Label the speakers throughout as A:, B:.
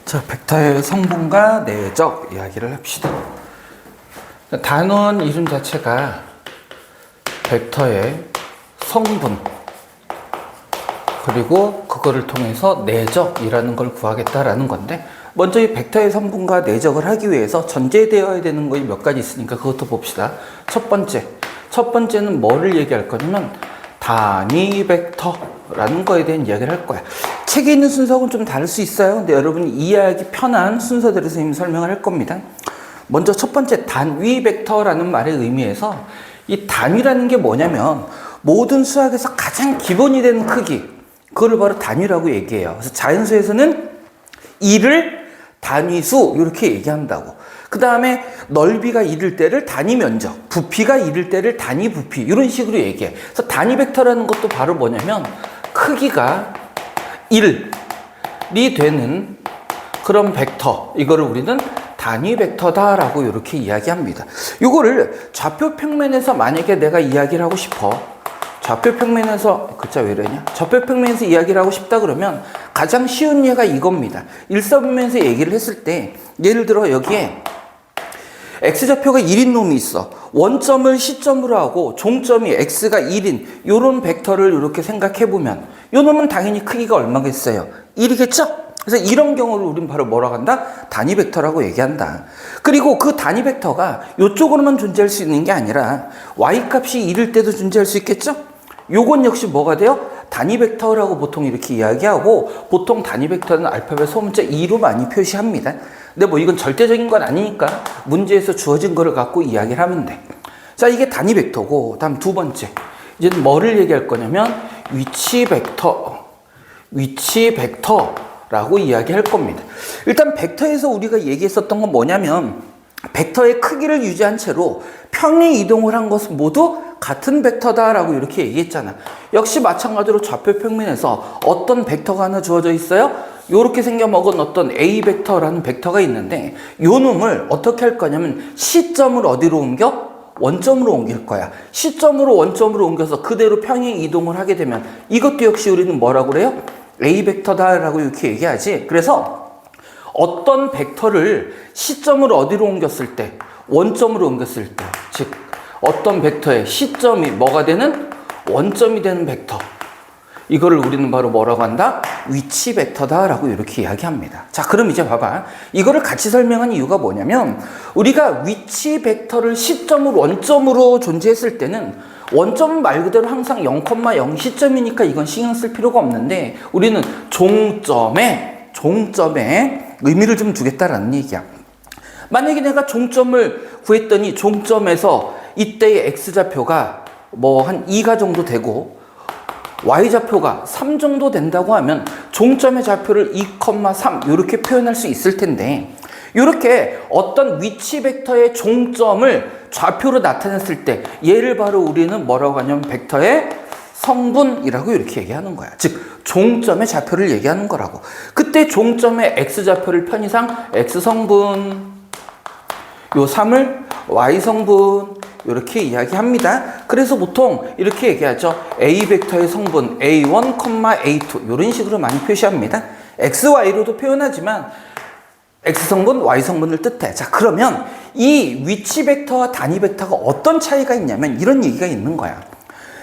A: 자, 벡터의 성분과 내적 이야기를 합시다. 단원 이름 자체가 벡터의 성분, 그리고 그거를 통해서 내적이라는 걸 구하겠다라는 건데, 먼저 이 벡터의 성분과 내적을 하기 위해서 전제되어야 되는 것이 몇 가지 있으니까 그것도 봅시다. 첫 번째는 뭐를 얘기할 거냐면 단위 벡터라는 거에 대한 이야기를 할 거야. 책에 있는 순서하고는 좀 다를 수 있어요. 근데 여러분이 이해하기 편한 순서대로 선생님이 설명을 할 겁니다. 먼저 첫 번째 단위 벡터라는 말의 의미에서 이 단위라는 게 뭐냐면 모든 수학에서 가장 기본이 되는 크기, 그걸 바로 단위라고 얘기해요. 그래서 자연수에서는 1을 단위수 이렇게 얘기한다고. 그 다음에 넓이가 1일 때를 단위 면적, 부피가 1일 때를 단위 부피, 이런 식으로 얘기해. 그래서 단위 벡터라는 것도 바로 뭐냐면 크기가 1이 되는 그런 벡터, 이거를 우리는 단위 벡터다라고 이렇게 이야기합니다. 이거를 좌표 평면에서 만약에 내가 이야기를 하고 싶어. 좌표 평면에서, 글자 왜 이러냐? 좌표 평면에서 이야기를 하고 싶다 그러면 가장 쉬운 예가 이겁니다. 일사분면에서 얘기를 했을 때, 예를 들어 여기에 x좌표가 1인 놈이 있어. 원점을 시점으로 하고 종점이 x가 1인 요런 벡터를 이렇게 생각해 보면 요 놈은 당연히 크기가 얼마겠어요? 1이겠죠? 그래서 이런 경우를 우리는 바로 뭐라고 한다? 단위 벡터라고 얘기한다. 그리고 그 단위 벡터가 이쪽으로만 존재할 수 있는 게 아니라 y값이 1일 때도 존재할 수 있겠죠? 요건 역시 뭐가 돼요? 단위 벡터라고 보통 이렇게 이야기하고, 보통 단위 벡터는 알파벳 소문자 2로 많이 표시합니다. 근데 뭐 이건 절대적인 건 아니니까 문제에서 주어진 거를 갖고 이야기를 하면 돼. 자, 이게 단위 벡터고, 다음 두 번째. 이제는 뭐를 얘기할 거냐면 위치 벡터라고 이야기할 겁니다. 일단 벡터에서 우리가 얘기했었던 건 뭐냐면 벡터의 크기를 유지한 채로 평행 이동을 한 것은 모두 같은 벡터다라고 이렇게 얘기했잖아. 역시 마찬가지로 좌표 평면에서 어떤 벡터가 하나 주어져 있어요? 요렇게 생겨먹은 어떤 A 벡터라는 벡터가 있는데, 요 놈을 어떻게 할 거냐면 시점을 어디로 옮겨? 원점으로 옮길 거야. 시점으로 원점으로 옮겨서 그대로 평행 이동을 하게 되면 이것도 역시 우리는 뭐라고 그래요? A 벡터다라고 이렇게 얘기하지. 그래서 어떤 벡터를 시점을 어디로 옮겼을 때, 원점으로 옮겼을 때, 즉 어떤 벡터의 시점이 뭐가 되는? 원점이 되는 벡터, 이거를 우리는 바로 뭐라고 한다? 위치 벡터다라고 이렇게 이야기합니다. 자, 그럼 이제 봐봐. 이거를 같이 설명한 이유가 뭐냐면 우리가 위치 벡터를 시점으로 원점으로 존재했을 때는 원점 말 그대로 항상 0,0 시점이니까 이건 신경 쓸 필요가 없는데, 우리는 종점에 의미를 좀 두겠다라는 얘기야. 만약에 내가 종점을 구했더니 종점에서 이때의 x좌표가 뭐 한 2가 정도 되고 y좌표가 3 정도 된다고 하면 종점의 좌표를 2,3 이렇게 표현할 수 있을 텐데, 이렇게 어떤 위치 벡터의 종점을 좌표로 나타냈을 때 얘를 바로 우리는 뭐라고 하냐면 벡터의 성분이라고 이렇게 얘기하는 거야. 즉 종점의 좌표를 얘기하는 거라고. 그때 종점의 x좌표를 편의상 x성분, 요 3을 y성분 이렇게 이야기합니다. 그래서 보통 이렇게 얘기하죠. A 벡터의 성분 A1, A2 이런 식으로 많이 표시합니다. X, Y로도 표현하지만 X성분, Y성분을 뜻해. 자, 그러면 이 위치 벡터와 단위 벡터가 어떤 차이가 있냐면 이런 얘기가 있는 거야.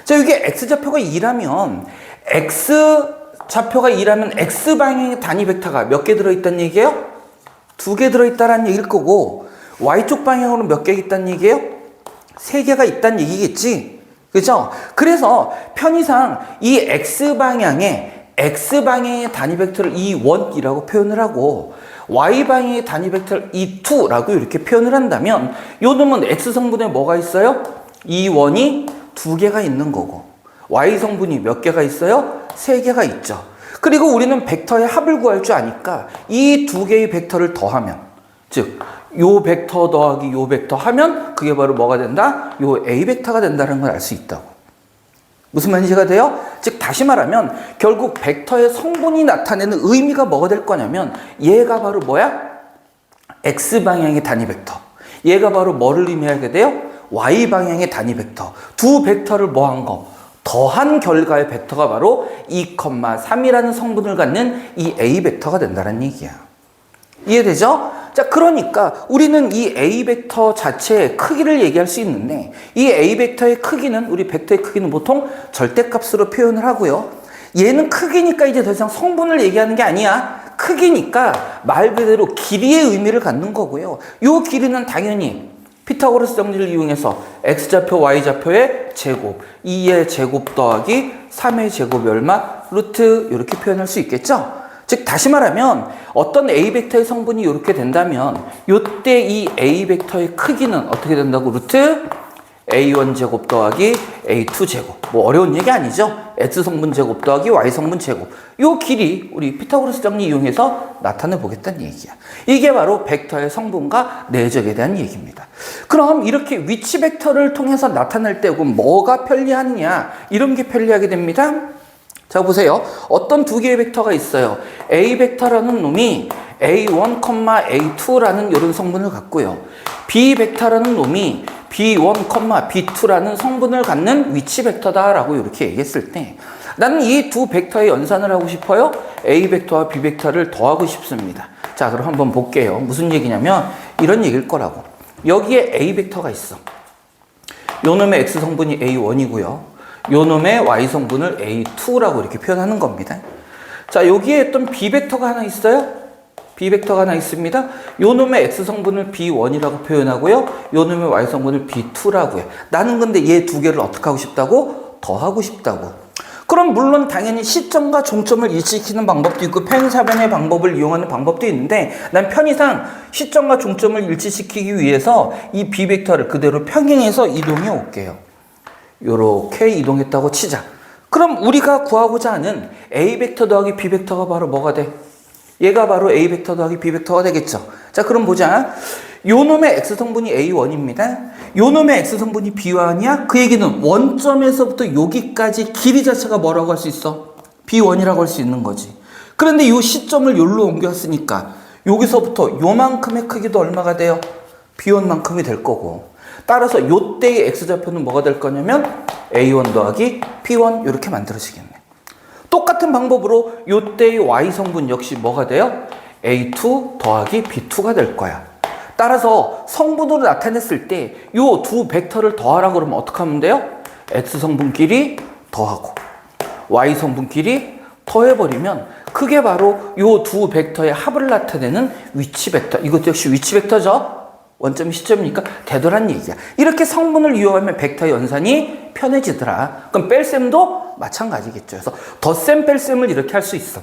A: 자, 이게 X좌표가 2라면 X좌표가 2라면 X방향의 단위 벡터가 몇 개 들어있다는 얘기예요? 2개 들어있다는 얘기일 거고, Y쪽 방향으로 몇 개 있다는 얘기예요? 3개가 있다는 얘기겠지? 그죠? 그래서 편의상 이 X방향의 단위 벡터를 E1이라고 표현을 하고, Y방향의 단위 벡터를 E2라고 이렇게 표현을 한다면, 요 놈은 X성분에 뭐가 있어요? E1이 2개가 있는 거고, Y성분이 몇 개가 있어요? 3개가 있죠. 그리고 우리는 벡터의 합을 구할 줄 아니까 이 2개의 벡터를 더하면, 즉 요 벡터 더하기 요 벡터 하면 그게 바로 뭐가 된다? 요 A 벡터가 된다는 걸 알 수 있다고. 무슨 말인지가 돼요? 즉 다시 말하면 결국 벡터의 성분이 나타내는 의미가 뭐가 될 거냐면 얘가 바로 뭐야? X방향의 단위 벡터. 얘가 바로 뭐를 의미하게 돼요? Y방향의 단위 벡터. 두 벡터를 뭐 한 거? 더한 결과의 벡터가 바로 2,3이라는 성분을 갖는 이 A 벡터가 된다는 얘기야. 이해되죠? 자, 그러니까 우리는 이 A 벡터 자체의 크기를 얘기할 수 있는데 이 A 벡터의 크기는 우리 벡터의 크기는 보통 절대값으로 표현을 하고요. 얘는 크기니까 이제 더 이상 성분을 얘기하는 게 아니야. 크기니까 말 그대로 길이의 의미를 갖는 거고요. 이 길이는 당연히 피타고라스 정리를 이용해서 x좌표, y좌표의 제곱, 2의 제곱 더하기 3의 제곱이 얼마? 루트 이렇게 표현할 수 있겠죠? 즉 다시 말하면 어떤 A 벡터의 성분이 이렇게 된다면 이때 이 A 벡터의 크기는 어떻게 된다고? 루트 A1 제곱 더하기 A2 제곱. 뭐 어려운 얘기 아니죠? X 성분 제곱 더하기 Y 성분 제곱. 요 길이 우리 피타고라스 정리 이용해서 나타내 보겠다는 얘기야. 이게 바로 벡터의 성분과 내적에 대한 얘기입니다. 그럼 이렇게 위치 벡터를 통해서 나타낼 때 뭐가 편리하느냐? 이런 게 편리하게 됩니다. 자, 보세요. 어떤 두 개의 벡터가 있어요. A 벡터라는 놈이 A1, A2라는 이런 성분을 갖고요. B 벡터라는 놈이 B1, B2라는 성분을 갖는 위치 벡터다라고 이렇게 얘기했을 때 나는 이 두 벡터의 연산을 하고 싶어요. A 벡터와 B 벡터를 더하고 싶습니다. 자, 그럼 한번 볼게요. 무슨 얘기냐면 이런 얘기일 거라고. 여기에 A 벡터가 있어. 요 놈의 X 성분이 A1이고요. 요 놈의 Y 성분을 A2라고 이렇게 표현하는 겁니다. 자, 여기에 어떤 B 벡터가 하나 있어요. B 벡터가 하나 있습니다. 요 놈의 X 성분을 B1이라고 표현하고요. 요 놈의 Y 성분을 B2라고 해요. 나는 근데 얘 두 개를 어떻게 하고 싶다고? 더하고 싶다고. 그럼 물론 당연히 시점과 종점을 일치시키는 방법도 있고 편의사변의 방법을 이용하는 방법도 있는데 난 편의상 시점과 종점을 일치시키기 위해서 이 B 벡터를 그대로 평행해서 이동해 올게요. 요렇게 이동했다고 치자. 그럼 우리가 구하고자 하는 A 벡터 더하기 B 벡터가 바로 뭐가 돼? 얘가 바로 A 벡터 더하기 B 벡터가 되겠죠. 자, 그럼 보자. 요 놈의 X 성분이 A1입니다. 요 놈의 X 성분이 B1이야? 그 얘기는 원점에서부터 여기까지 길이 자체가 뭐라고 할 수 있어? B1이라고 할 수 있는 거지. 그런데 요 시점을 요로 옮겼으니까 여기서부터 요만큼의 크기도 얼마가 돼요? B1만큼이 될 거고. 따라서 요때의 X좌표는 뭐가 될 거냐면 A1 더하기 P1 이렇게 만들어지겠네. 똑같은 방법으로 요때의 Y 성분 역시 뭐가 돼요? A2 더하기 B2가 될 거야. 따라서 성분으로 나타냈을 때 요 두 벡터를 더하라고 그러면 어떻게 하면 돼요? X 성분끼리 더하고 Y 성분끼리 더해버리면 그게 바로 요 두 벡터의 합을 나타내는 위치 벡터. 이것도 역시 위치 벡터죠? 원점이 시점이니까 되돌아는 얘기야. 이렇게 성분을 이용하면 벡터의 연산이 편해지더라. 그럼 뺄셈도 마찬가지겠죠. 그래서 덧셈 뺄셈을 이렇게 할 수 있어.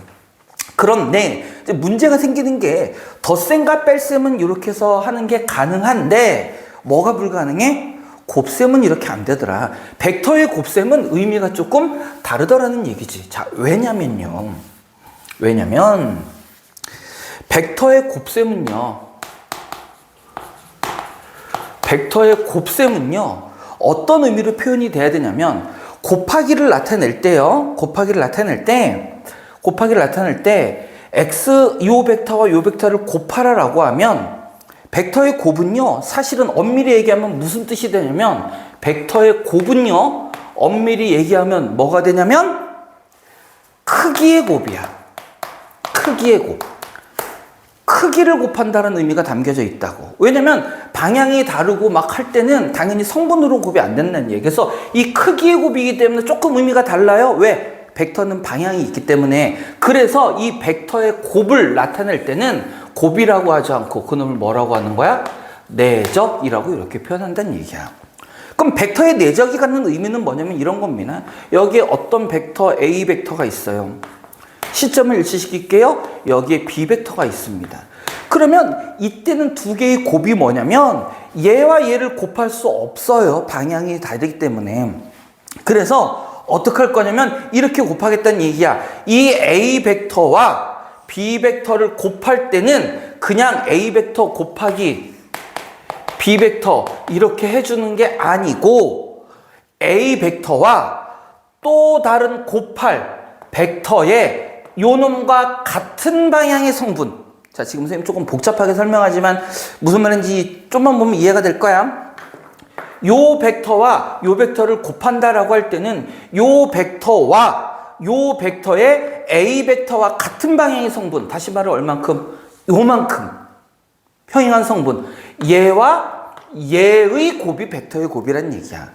A: 그런데 이제 문제가 생기는 게 덧셈과 뺄셈은 이렇게 해서 하는 게 가능한데 뭐가 불가능해? 곱셈은 이렇게 안 되더라. 벡터의 곱셈은 의미가 조금 다르더라는 얘기지. 자, 왜냐면 벡터의 곱셈은요 어떤 의미로 표현이 돼야 되냐면 곱하기를 나타낼 때요. 곱하기를 나타낼 때 x 요 벡터와 요 벡터를 곱하라라고 하면 벡터의 곱은요 사실은 엄밀히 얘기하면 무슨 뜻이 되냐면 벡터의 곱은요 엄밀히 얘기하면 뭐가 되냐면 크기의 곱이야. 크기의 곱. 크기를 곱한다는 의미가 담겨져 있다고. 왜냐면 방향이 다르고 막 할 때는 당연히 성분으로 곱이 안 된다는 얘기. 그래서 이 크기의 곱이기 때문에 조금 의미가 달라요. 왜? 벡터는 방향이 있기 때문에. 그래서 이 벡터의 곱을 나타낼 때는 곱이라고 하지 않고 그놈을 뭐라고 하는 거야? 내적이라고 이렇게 표현한다는 얘기야. 그럼 벡터의 내적이 갖는 의미는 뭐냐면 이런 겁니다. 여기에 어떤 벡터 A 벡터가 있어요. 시점을 일치시킬게요. 여기에 B 벡터가 있습니다. 그러면 이때는 두 개의 곱이 뭐냐면 얘와 얘를 곱할 수 없어요. 방향이 다르기 때문에. 그래서 어떻게 할 거냐면 이렇게 곱하겠다는 얘기야. 이 A 벡터와 B 벡터를 곱할 때는 그냥 A 벡터 곱하기 B 벡터 이렇게 해주는 게 아니고 A 벡터와 또 다른 곱할 벡터의 요놈과 같은 방향의 성분. 자, 지금 선생님 조금 복잡하게 설명하지만 무슨 말인지 좀만 보면 이해가 될 거야. 요 벡터와 요 벡터를 곱한다라고 할 때는 요 벡터와 요 벡터의 A 벡터와 같은 방향의 성분. 다시 말해 얼만큼? 요만큼. 평행한 성분. 얘와 얘의 곱이 벡터의 곱이란 얘기야.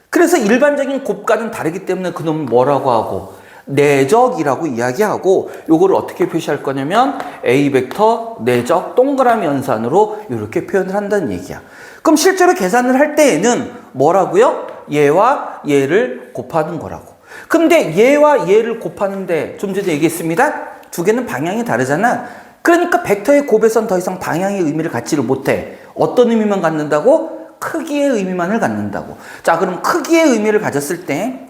A: 그래서 일반적인 곱과는 다르기 때문에 그놈을 뭐라고 하고? 내적이라고 이야기하고, 요거를 어떻게 표시할 거냐면 A 벡터 내적 동그라미 연산으로 이렇게 표현을 한다는 얘기야. 그럼 실제로 계산을 할 때에는 뭐라고요? 얘와 얘를 곱하는 거라고. 근데 얘와 얘를 곱하는데 좀 전에 얘기했습니다. 두 개는 방향이 다르잖아. 그러니까 벡터의 곱에선 더 이상 방향의 의미를 갖지를 못해. 어떤 의미만 갖는다고? 크기의 의미만을 갖는다고. 자, 그럼 크기의 의미를 가졌을 때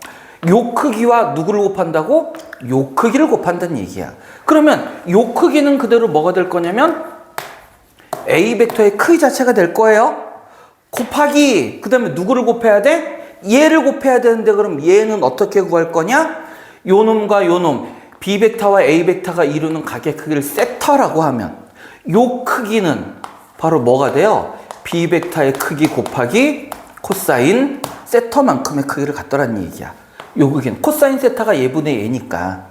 A: 요 크기와 누구를 곱한다고? 요 크기를 곱한다는 얘기야. 그러면 요 크기는 그대로 뭐가 될 거냐면 A 벡터의 크기 자체가 될 거예요. 곱하기 그 다음에 누구를 곱해야 돼? 얘를 곱해야 되는데 그럼 얘는 어떻게 구할 거냐? 요 놈과 요 놈 B 벡터와 A 벡터가 이루는 각의 크기를 세터라고 하면 요 크기는 바로 뭐가 돼요? B 벡터의 크기 곱하기 코사인 세터만큼의 크기를 갖더라는 얘기야. 요 크기는 코사인 세타가 얘분의 얘니까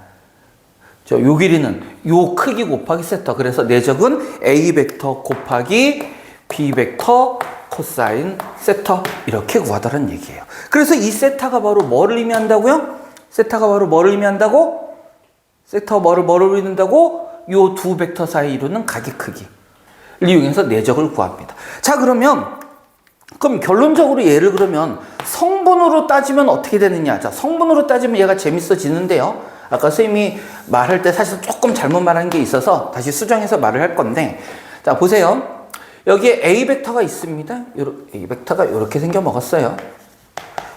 A: 요 길이는 요 크기 곱하기 세타. 그래서 내적은 A 벡터 곱하기 B 벡터 코사인 세타 이렇게 구하더라는 얘기예요. 그래서 이 세타가 바로 뭐를 의미한다고요? 세타가 바로 뭐를 의미한다고? 세타가 뭐를 의미한다고? 요 두 벡터 사이 이루는 각의 크기를 이용해서 내적을 구합니다. 자, 그럼 결론적으로 얘를 그러면 성분으로 따지면 어떻게 되느냐. 자, 성분으로 따지면 얘가 재밌어지는데요. 아까 선생님이 말할 때 사실 조금 잘못 말한 게 있어서 다시 수정해서 말을 할 건데, 자, 보세요. 여기에 A 벡터가 있습니다. A 벡터가 이렇게 생겨 먹었어요.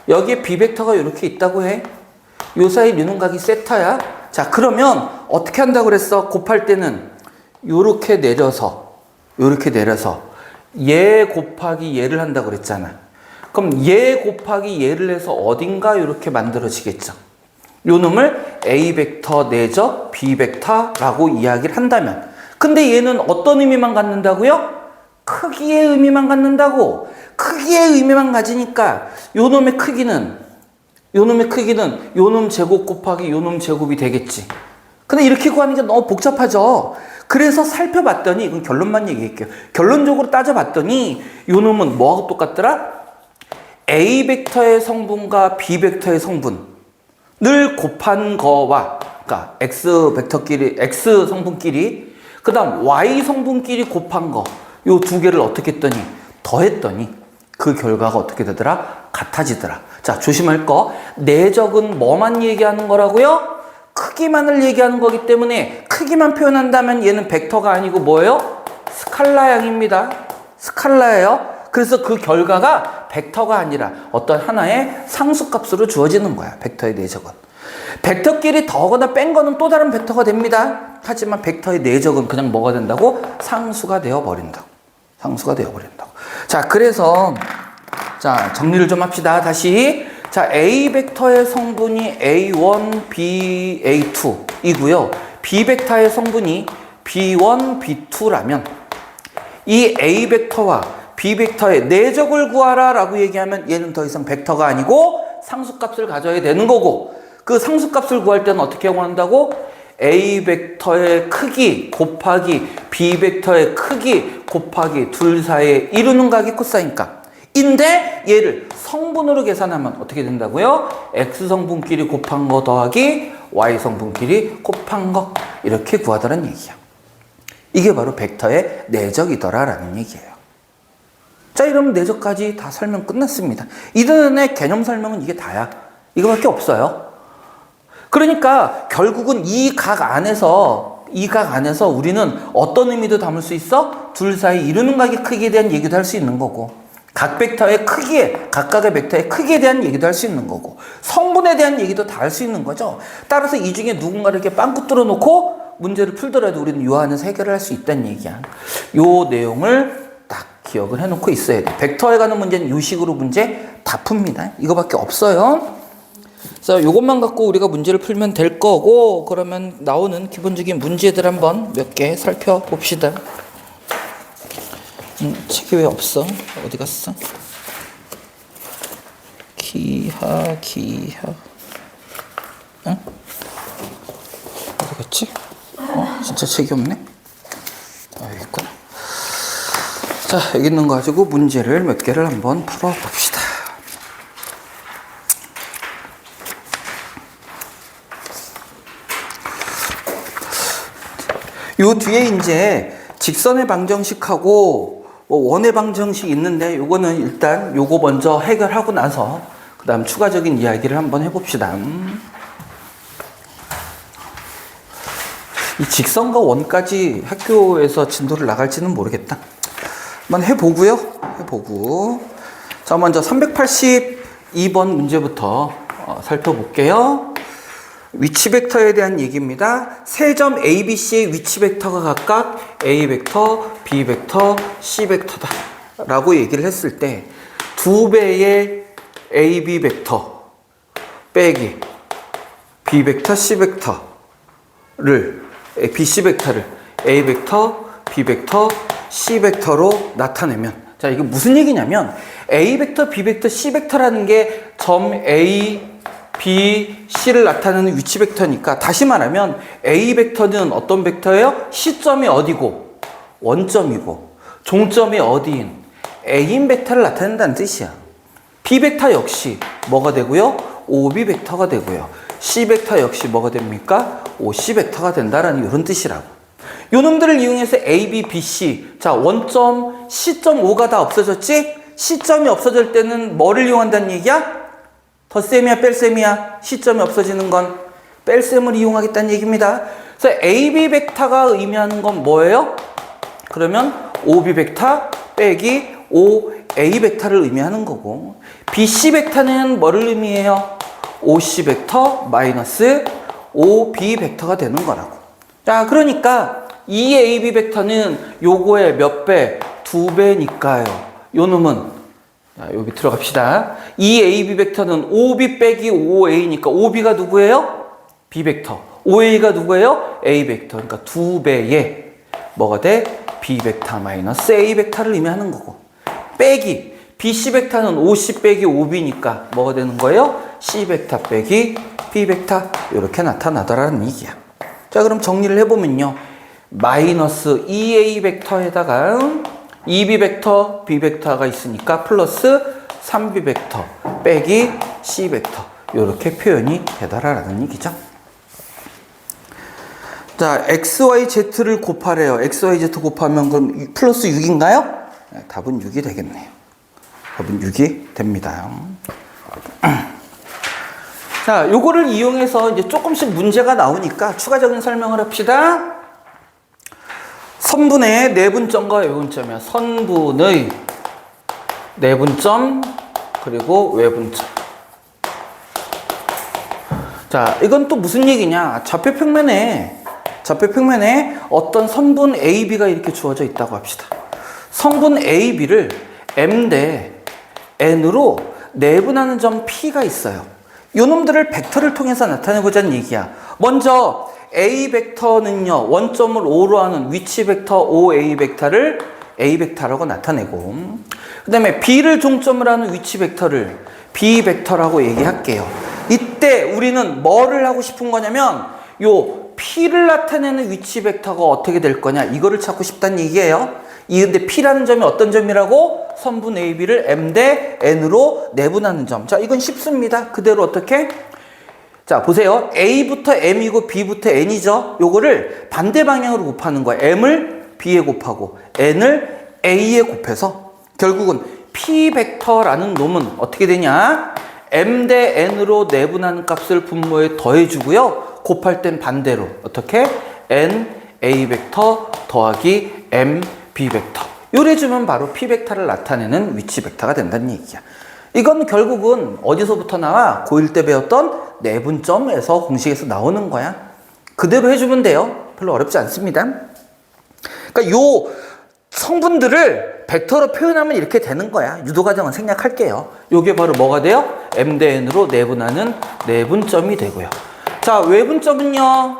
A: 여기에 B 벡터가 이렇게 있다고 해. 요 사이 유능각이 세타야. 자, 그러면 어떻게 한다고 그랬어? 곱할 때는 요렇게 내려서 얘 곱하기 얘를 한다고 그랬잖아. 그럼 얘 곱하기 얘를 해서 어딘가 이렇게 만들어지겠죠. 요 놈을 A 벡터 내적 B 벡터라고 이야기를 한다면, 근데 얘는 어떤 의미만 갖는다고요? 크기의 의미만 갖는다고. 크기의 의미만 가지니까 요 놈의 크기는 요 놈 제곱 곱하기 요 놈 제곱이 되겠지. 근데 이렇게 구하는 게 너무 복잡하죠. 그래서 살펴봤더니, 이건 결론만 얘기할게요. 결론적으로 따져봤더니 요 놈은 뭐하고 똑같더라? A 벡터의 성분과 B 벡터의 성분을 곱한 거와, 그러니까 X 벡터끼리, X 성분끼리, 그 다음 Y 성분끼리 곱한 거, 요 두 개를 어떻게 했더니, 더했더니 그 결과가 어떻게 되더라? 같아지더라. 자, 조심할 거. 내적은 뭐만 얘기하는 거라고요? 크기만을 얘기하는 거기 때문에 크기만 표현한다면 얘는 벡터가 아니고 뭐예요? 스칼라형입니다. 스칼라예요. 그래서 그 결과가 벡터가 아니라 어떤 하나의 상수값으로 주어지는 거야. 벡터의 내적은. 벡터끼리 더거나 뺀 거는 또 다른 벡터가 됩니다. 하지만 벡터의 내적은 그냥 뭐가 된다고? 상수가 되어버린다고. 상수가 되어버린다고. 자, 그래서 자, 정리를 좀 합시다. 다시. 자, A 벡터의 성분이 A1, B, A2 이고요. B 벡터의 성분이 B1, B2라면 이 A 벡터와 B 벡터의 내적을 구하라 라고 얘기하면 얘는 더 이상 벡터가 아니고 상수값을 가져야 되는 거고, 그 상수값을 구할 때는 어떻게 구한다고? A 벡터의 크기 곱하기 B 벡터의 크기 곱하기 둘 사이에 이루는 각이 코사인값 인데, 얘를 성분으로 계산하면 어떻게 된다고요? X 성분끼리 곱한 거 더하기 Y 성분끼리 곱한 거, 이렇게 구하더란 얘기야. 이게 바로 벡터의 내적이더라 라는 얘기예요. 자, 이러면 내적까지 다 설명 끝났습니다. 이전의 개념 설명은 이게 다야. 이거밖에 없어요. 그러니까 결국은 이 각 안에서 우리는 어떤 의미도 담을 수 있어? 둘 사이 이루는 각의 크기에 대한 얘기도 할 수 있는 거고, 각 벡터의 크기에, 각각의 벡터의 크기에 대한 얘기도 할 수 있는 거고, 성분에 대한 얘기도 다 할 수 있는 거죠. 따라서 이 중에 누군가를 이렇게 빵꾸 뚫어 놓고 문제를 풀더라도 우리는 요 안에서 해결을 할 수 있다는 얘기야. 요 내용을 딱 기억을 해놓고 있어야 돼. 벡터에 관한 문제는 요 식으로 문제 다 풉니다. 이거밖에 없어요. 그래서 요것만 갖고 우리가 문제를 풀면 될 거고, 그러면 나오는 기본적인 문제들 한번 몇 개 살펴봅시다. 책이 왜 없어? 어디 갔어? 기하. 응? 어디 갔지? 진짜 책이 없네? 여기 있구나. 자, 여기 있는 거 가지고 문제를 몇 개를 한번 풀어봅시다. 요 뒤에 이제 직선의 방정식하고 원의 방정식 있는데 요거는 일단 요거 먼저 해결하고 나서 그 다음 추가적인 이야기를 한번 해봅시다. 이 직선과 원까지 학교에서 진도를 나갈지는 모르겠다. 한번 해보고요. 자, 먼저 382번 문제부터 살펴볼게요. 위치 벡터에 대한 얘기입니다. 세 점 A, B, C의 위치 벡터가 각각 A 벡터, B 벡터, C 벡터다 라고 얘기를 했을 때 두 배의 A, B 벡터 빼기 B 벡터, C 벡터를 B, C 벡터를 A 벡터, B 벡터, C 벡터로 나타내면, 자, 이게 무슨 얘기냐면 A 벡터, B 벡터, C 벡터라는 게 점 A, B, C를 나타내는 위치 벡터니까, 다시 말하면 A 벡터는 어떤 벡터예요? C점이 어디고 원점이고 종점이 어디인 A인 벡터를 나타낸다는 뜻이야. B 벡터 역시 뭐가 되고요? OB 벡터가 되고요. C 벡터 역시 뭐가 됩니까? OC 벡터가 된다라는 이런 뜻이라고. 요 놈들을 이용해서 A, B, B, C, 자, 원점 C.5가 다 없어졌지? C점이 없어질 때는 뭐를 이용한다는 얘기야? 덧셈이야, 뺄셈이야? C점이 없어지는 건 뺄셈을 이용하겠다는 얘기입니다. 그래서 AB 벡터가 의미하는 건 뭐예요? 그러면 OB 벡터 빼기 OA 벡터를 의미하는 거고, BC 벡터는 뭐를 의미해요? OC 벡터 마이너스 OB 벡터가 되는 거라고. 자, 그러니까 이 AB 벡터는 요거의 몇 배? 2배니까요. 요 놈은, 자, 여기 들어갑시다. 이 AB 벡터는 OB 빼기 OA니까 OB가 누구예요? B 벡터. OA가 누구예요? A 벡터. 그러니까 2배의 뭐가 돼? B 벡터 마이너스 A 벡터를 의미하는 거고, 빼기 BC 벡터는 OC 빼기 OB니까 뭐가 되는 거예요? C 벡터 빼기 B 벡터, 이렇게 나타나더라는 얘기야. 자, 그럼 정리를 해보면요, 마이너스 2A 벡터에다가 2B 벡터, B 벡터가 있으니까 플러스 3B 벡터 빼기 C 벡터, 이렇게 표현이 되더라라는 얘기죠. 자, XYZ를 곱하래요. XYZ 곱하면 그럼 플러스 6인가요? 네, 답은 6이 되겠네요. 답은 6이 됩니다. 자, 요거를 이용해서 이제 조금씩 문제가 나오니까 추가적인 설명을 합시다. 선분의 내분점과 외분점이야. 선분의 내분점 그리고 외분점. 자, 이건 또 무슨 얘기냐? 좌표평면에 어떤 선분 AB가 이렇게 주어져 있다고 합시다. 선분 AB를 M 대 N으로 내분하는 점 P가 있어요. 요 놈들을 벡터를 통해서 나타내보자는 얘기야. 먼저 A 벡터는요, 원점을 O로 하는 위치 벡터 OA 벡터를 A 벡터라고 나타내고, 그 다음에 B를 종점으로 하는 위치 벡터를 B 벡터라고 얘기할게요. 이때 우리는 뭐를 하고 싶은 거냐면 요 P를 나타내는 위치 벡터가 어떻게 될 거냐, 이거를 찾고 싶다는 얘기예요. 근데 P라는 점이 어떤 점이라고? 선분 AB를 M 대 N으로 내분하는 점. 자, 이건 쉽습니다. 그대로 어떻게? 자, 보세요. A부터 M이고 B부터 N이죠. 요거를 반대 방향으로 곱하는 거야. M을 B에 곱하고 N을 A에 곱해서 결국은 P 벡터라는 놈은 어떻게 되냐? M 대 N으로 내분하는 값을 분모에 더해주고요. 곱할 땐 반대로 어떻게? N A 벡터 더하기 M B 벡터. 요래주면 바로 P 벡터를 나타내는 위치 벡터가 된다는 얘기야. 이건 결국은 어디서부터 나와? 고1 때 배웠던 내분점에서 공식에서 나오는 거야. 그대로 해주면 돼요. 별로 어렵지 않습니다. 그러니까 요 성분들을 벡터로 표현하면 이렇게 되는 거야. 유도과정은 생략할게요. 요게 바로 뭐가 돼요? M 대 N으로 내분하는 내분점이 되고요. 자, 외분점은요,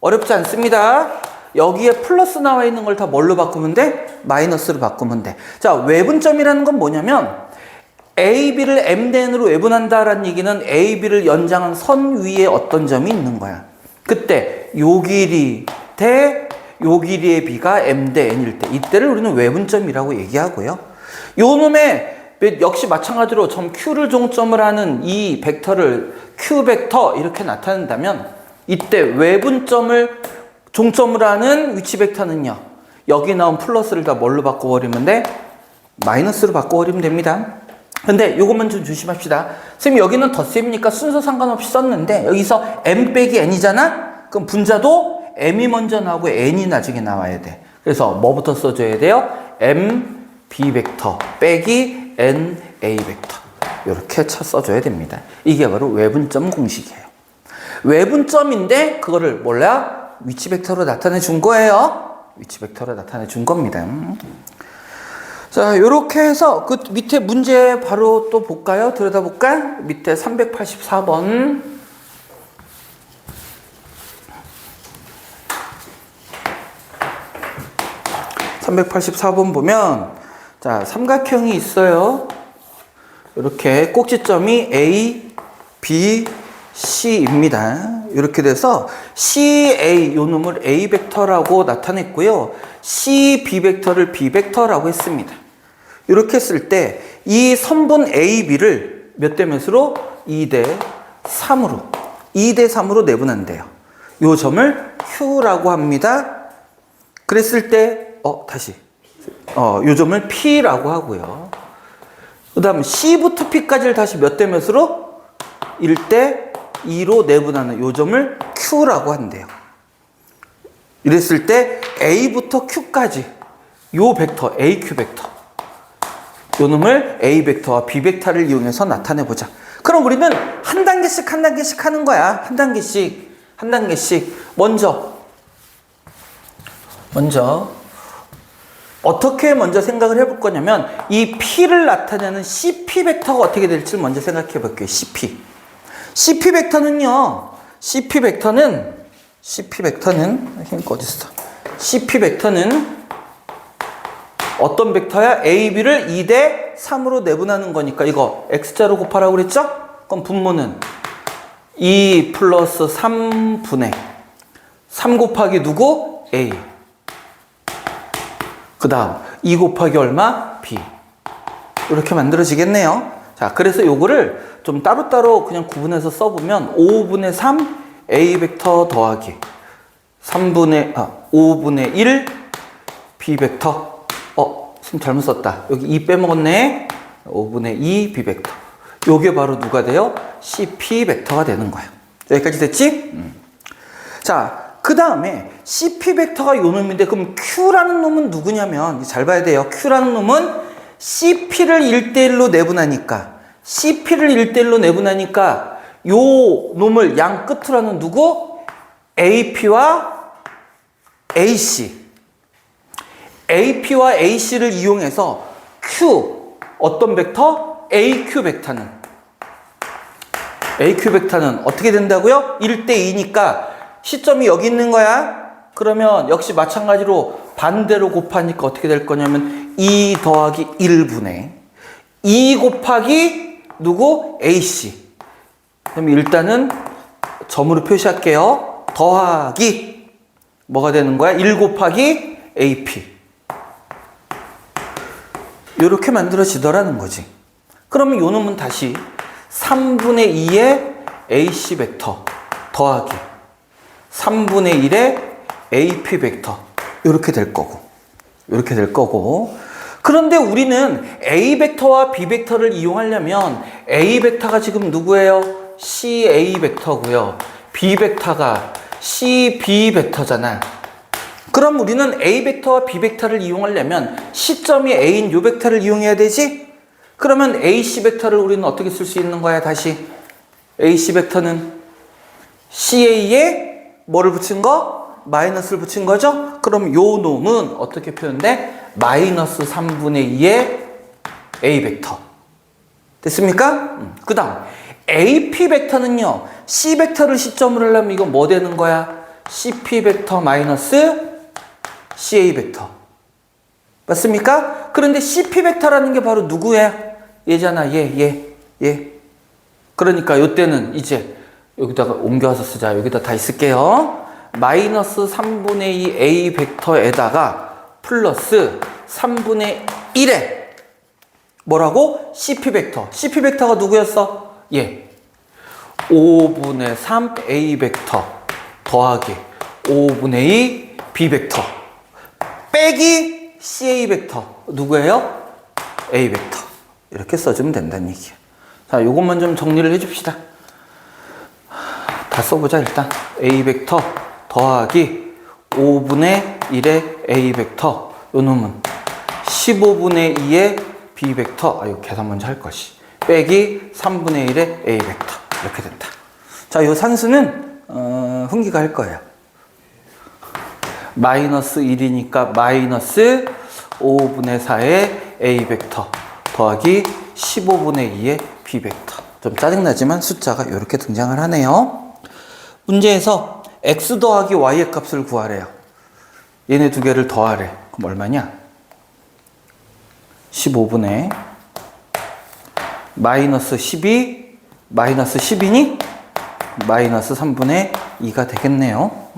A: 어렵지 않습니다. 여기에 플러스 나와 있는 걸 다 뭘로 바꾸면 돼? 마이너스로 바꾸면 돼. 자, 외분점이라는 건 뭐냐면 AB를 M 대 N으로 외분한다라는 얘기는 AB를 연장한 선 위에 어떤 점이 있는 거야. 그때 요 길이 대 요 길이의 b가 m 대 n일 때 이때를 우리는 외분점이라고 얘기하고요. 요 놈의 역시 마찬가지로 점 q를 종점을 하는 이 벡터를 q 벡터 이렇게 나타낸다면 이때 외분점을 종점을 하는 위치 벡터는요. 여기 나온 플러스를 다 뭘로 바꿔버리면 돼? 마이너스로 바꿔버리면 됩니다. 근데 요것만 좀 조심합시다. 선생님 여기는 덧셈이니까 순서 상관없이 썼는데 여기서 m 빼기 n이잖아? 그럼 분자도 m이 먼저 나오고 n이 나중에 나와야 돼. 그래서 뭐부터 써줘야 돼요? m b 벡터 빼기 n a 벡터 이렇게 써줘야 됩니다. 이게 바로 외분점 공식이에요. 외분점인데 그거를 몰라? 위치 벡터로 나타내 준 거예요. 위치 벡터로 나타내 준 겁니다. 자, 요렇게 해서 그 밑에 문제 바로 또 볼까요? 들여다볼까? 밑에 384번. 보면 자, 삼각형이 있어요. 이렇게 꼭지점이 A, B, C입니다. 이렇게 돼서 CA 요 놈을 A 벡터라고 나타냈고요. CB 벡터를 B 벡터라고 했습니다. 이렇게 했을 때 이 선분 AB를 몇 대 몇으로? 2대 3으로 2대 3으로 내분한대요. 요 점을 Q라고 합니다. 그랬을 때 요 점을 P라고 하고요. 그 다음 C부터 P까지를 다시 몇 대 몇으로? 1대 2로 내분하는 요 점을 Q라고 한대요. 이랬을 때 A부터 Q까지 요 벡터 AQ 벡터 요 놈을 A 벡터와 B 벡터를 이용해서 나타내보자. 그럼 우리는 한 단계씩 하는 거야. 한 단계씩 먼저 어떻게 먼저 생각을 해볼 거냐면 이 P를 나타내는 CP 벡터가 어떻게 될지 먼저 생각해 볼게요. CP 벡터는요. CP 벡터는 힘껏 어디 있어? CP 벡터는 어떤 벡터야? AB를 2대 3으로 내분하는 거니까 이거 X자로 곱하라고 그랬죠? 그럼 분모는 2 플러스 3분의 3 곱하기 누구? A. 그 다음 2 곱하기 얼마? B. 이렇게 만들어지겠네요. 자, 그래서 요거를 좀 따로따로 그냥 구분해서 써보면 5분의 3 A 벡터 더하기 5분의 1 B 벡터. 선생님 잘못 썼다. 여기 2 빼먹었네. 5분의 2 B 벡터. 요게 바로 누가 돼요? CP 벡터가 되는 거예요. 여기까지 됐지? 자, 그 다음에 CP 벡터가 요 놈인데 그럼 Q라는 놈은 누구냐면 잘 봐야 돼요. Q라는 놈은 CP를 1대1로 내분하니까 요 놈을 양 끝으로 하는 누구? AP와 AP와 AC를 이용해서 Q 어떤 벡터? AQ 벡터는 어떻게 된다고요? 1대2니까 시점이 여기 있는 거야. 그러면 역시 마찬가지로 반대로 곱하니까 어떻게 될 거냐면 2 더하기 1분의 2 곱하기 누구? AC. 그럼 일단은 점으로 표시할게요. 더하기 뭐가 되는 거야? 1 곱하기 AP. 이렇게 만들어지더라는 거지. 그러면 요 놈은 다시 3분의 2의 AC 벡터 더하기 3분의 1의 AP 벡터 이렇게 될 거고 그런데 우리는 A 벡터와 B 벡터를 이용하려면 A 벡터가 지금 누구예요? CA 벡터고요. B 벡터가 CB 벡터잖아. 그럼 우리는 A 벡터와 B 벡터를 이용하려면 시점이 A인 요 벡터를 이용해야 되지? 그러면 AC 벡터를 우리는 어떻게 쓸 수 있는 거야? 다시 AC 벡터는 CA에 뭐를 붙인 거? 마이너스를 붙인 거죠? 그럼 요 놈은 어떻게 표현돼? 마이너스 3분의 2의 A 벡터. 됐습니까? 그 다음 AP 벡터는요. C 벡터를 시점으로 하려면 이거 뭐 되는 거야? CP 벡터 마이너스 CA 벡터. 맞습니까? 그런데 CP 벡터라는 게 바로 누구야? 얘잖아. 얘. 그러니까 요때는 이제 여기다가 옮겨서 쓰자. 여기다 다시 쓸게요. 마이너스 3분의 2 A 벡터에다가 플러스 3분의 1에 뭐라고? CP 벡터. CP 벡터가 누구였어? 예. 5분의 3 A 벡터 더하기 5분의 2 B 벡터 빼기 CA 벡터. 누구예요? A 벡터. 이렇게 써주면 된다는 얘기야. 자, 요것만 좀 정리를 해줍시다. 다 써보자, 일단. A 벡터 더하기 5분의 1의 A 벡터. 요 놈은 15분의 2의 B 벡터. 아, 이거 계산 먼저 할 것이. 빼기 3분의 1의 A 벡터. 이렇게 된다. 자, 요 산수는, 훈기가 할 거예요. 마이너스 1이니까 마이너스 5분의 4의 A 벡터 더하기 15분의 2의 B 벡터. 좀 짜증나지만 숫자가 이렇게 등장을 하네요. 문제에서 x 더하기 y의 값을 구하래요. 얘네 두 개를 더하래. 그럼 얼마냐? 15분의 마이너스 12 마이너스 10이니 마이너스 3분의 2가 되겠네요.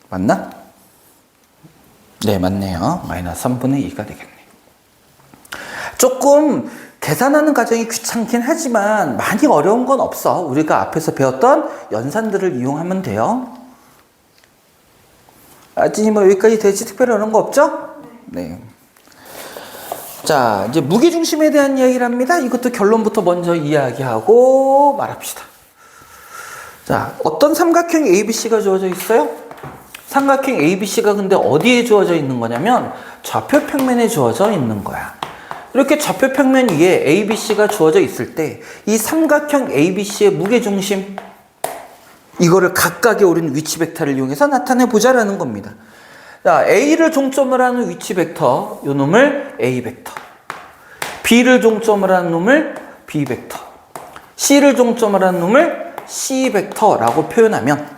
A: 맞나? 네, 맞네요. 마이너스 3분의 2가 되겠네요. 조금 계산하는 과정이 귀찮긴 하지만 많이 어려운 건 없어. 우리가 앞에서 배웠던 연산들을 이용하면 돼요. 아진이 뭐 여기까지 되지 특별히 어려운 거 없죠? 네. 자, 이제 무게중심에 대한 이야기를 합니다. 이것도 결론부터 먼저 이야기하고 말합시다. 자, 어떤 삼각형 ABC가 주어져 있어요? 삼각형 ABC가 근데 어디에 주어져 있는 거냐면 좌표 평면에 주어져 있는 거야. 이렇게 좌표 평면 위에 ABC가 주어져 있을 때 이 삼각형 ABC의 무게중심 이거를 각각의 우리는 위치 벡터를 이용해서 나타내 보자라는 겁니다. 자, A를 종점으로 하는 위치 벡터 요 놈을 A 벡터, B를 종점으로 하는 놈을 B 벡터, C를 종점으로 하는 놈을 C 벡터라고 표현하면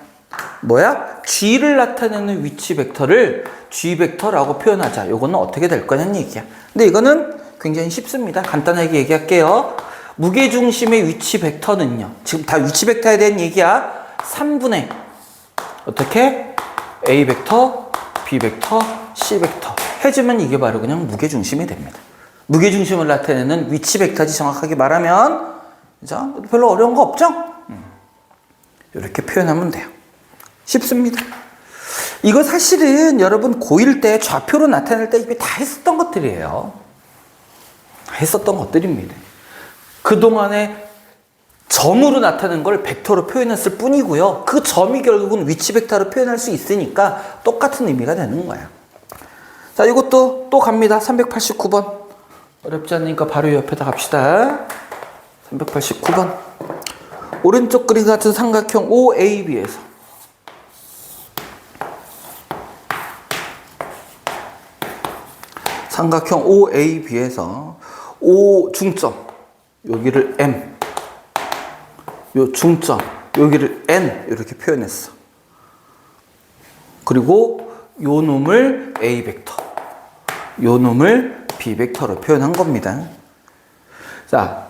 A: 뭐야? G를 나타내는 위치 벡터를 G 벡터라고 표현하자. 요거는 어떻게 될 거냐는 얘기야. 근데 이거는 굉장히 쉽습니다. 간단하게 얘기할게요. 무게중심의 위치 벡터는요. 지금 다 위치 벡터에 대한 얘기야. 3분의 어떻게? A 벡터, B 벡터, C 벡터 해주면 이게 바로 그냥 무게중심이 됩니다. 무게중심을 나타내는 위치 벡터지 정확하게 말하면. 그죠? 별로 어려운 거 없죠? 이렇게 표현하면 돼요. 쉽습니다. 이거 사실은 여러분 고1 때 좌표로 나타낼 때 이게 다 했었던 것들이에요. 했었던 것들입니다. 그동안에 점으로 나타낸 걸 벡터로 표현했을 뿐이고요. 그 점이 결국은 위치 벡터로 표현할 수 있으니까 똑같은 의미가 되는 거야. 자, 이것도 또 갑니다. 389번. 어렵지 않으니까 바로 옆에다 갑시다. 389번. 오른쪽 그림 같은 삼각형 OAB에서 삼각형 OAB에서 O 중점 여기를 M, 요 중점 여기를 N 이렇게 표현했어. 그리고 요 놈을 A 벡터, 요 놈을 B 벡터로 표현한 겁니다. 자,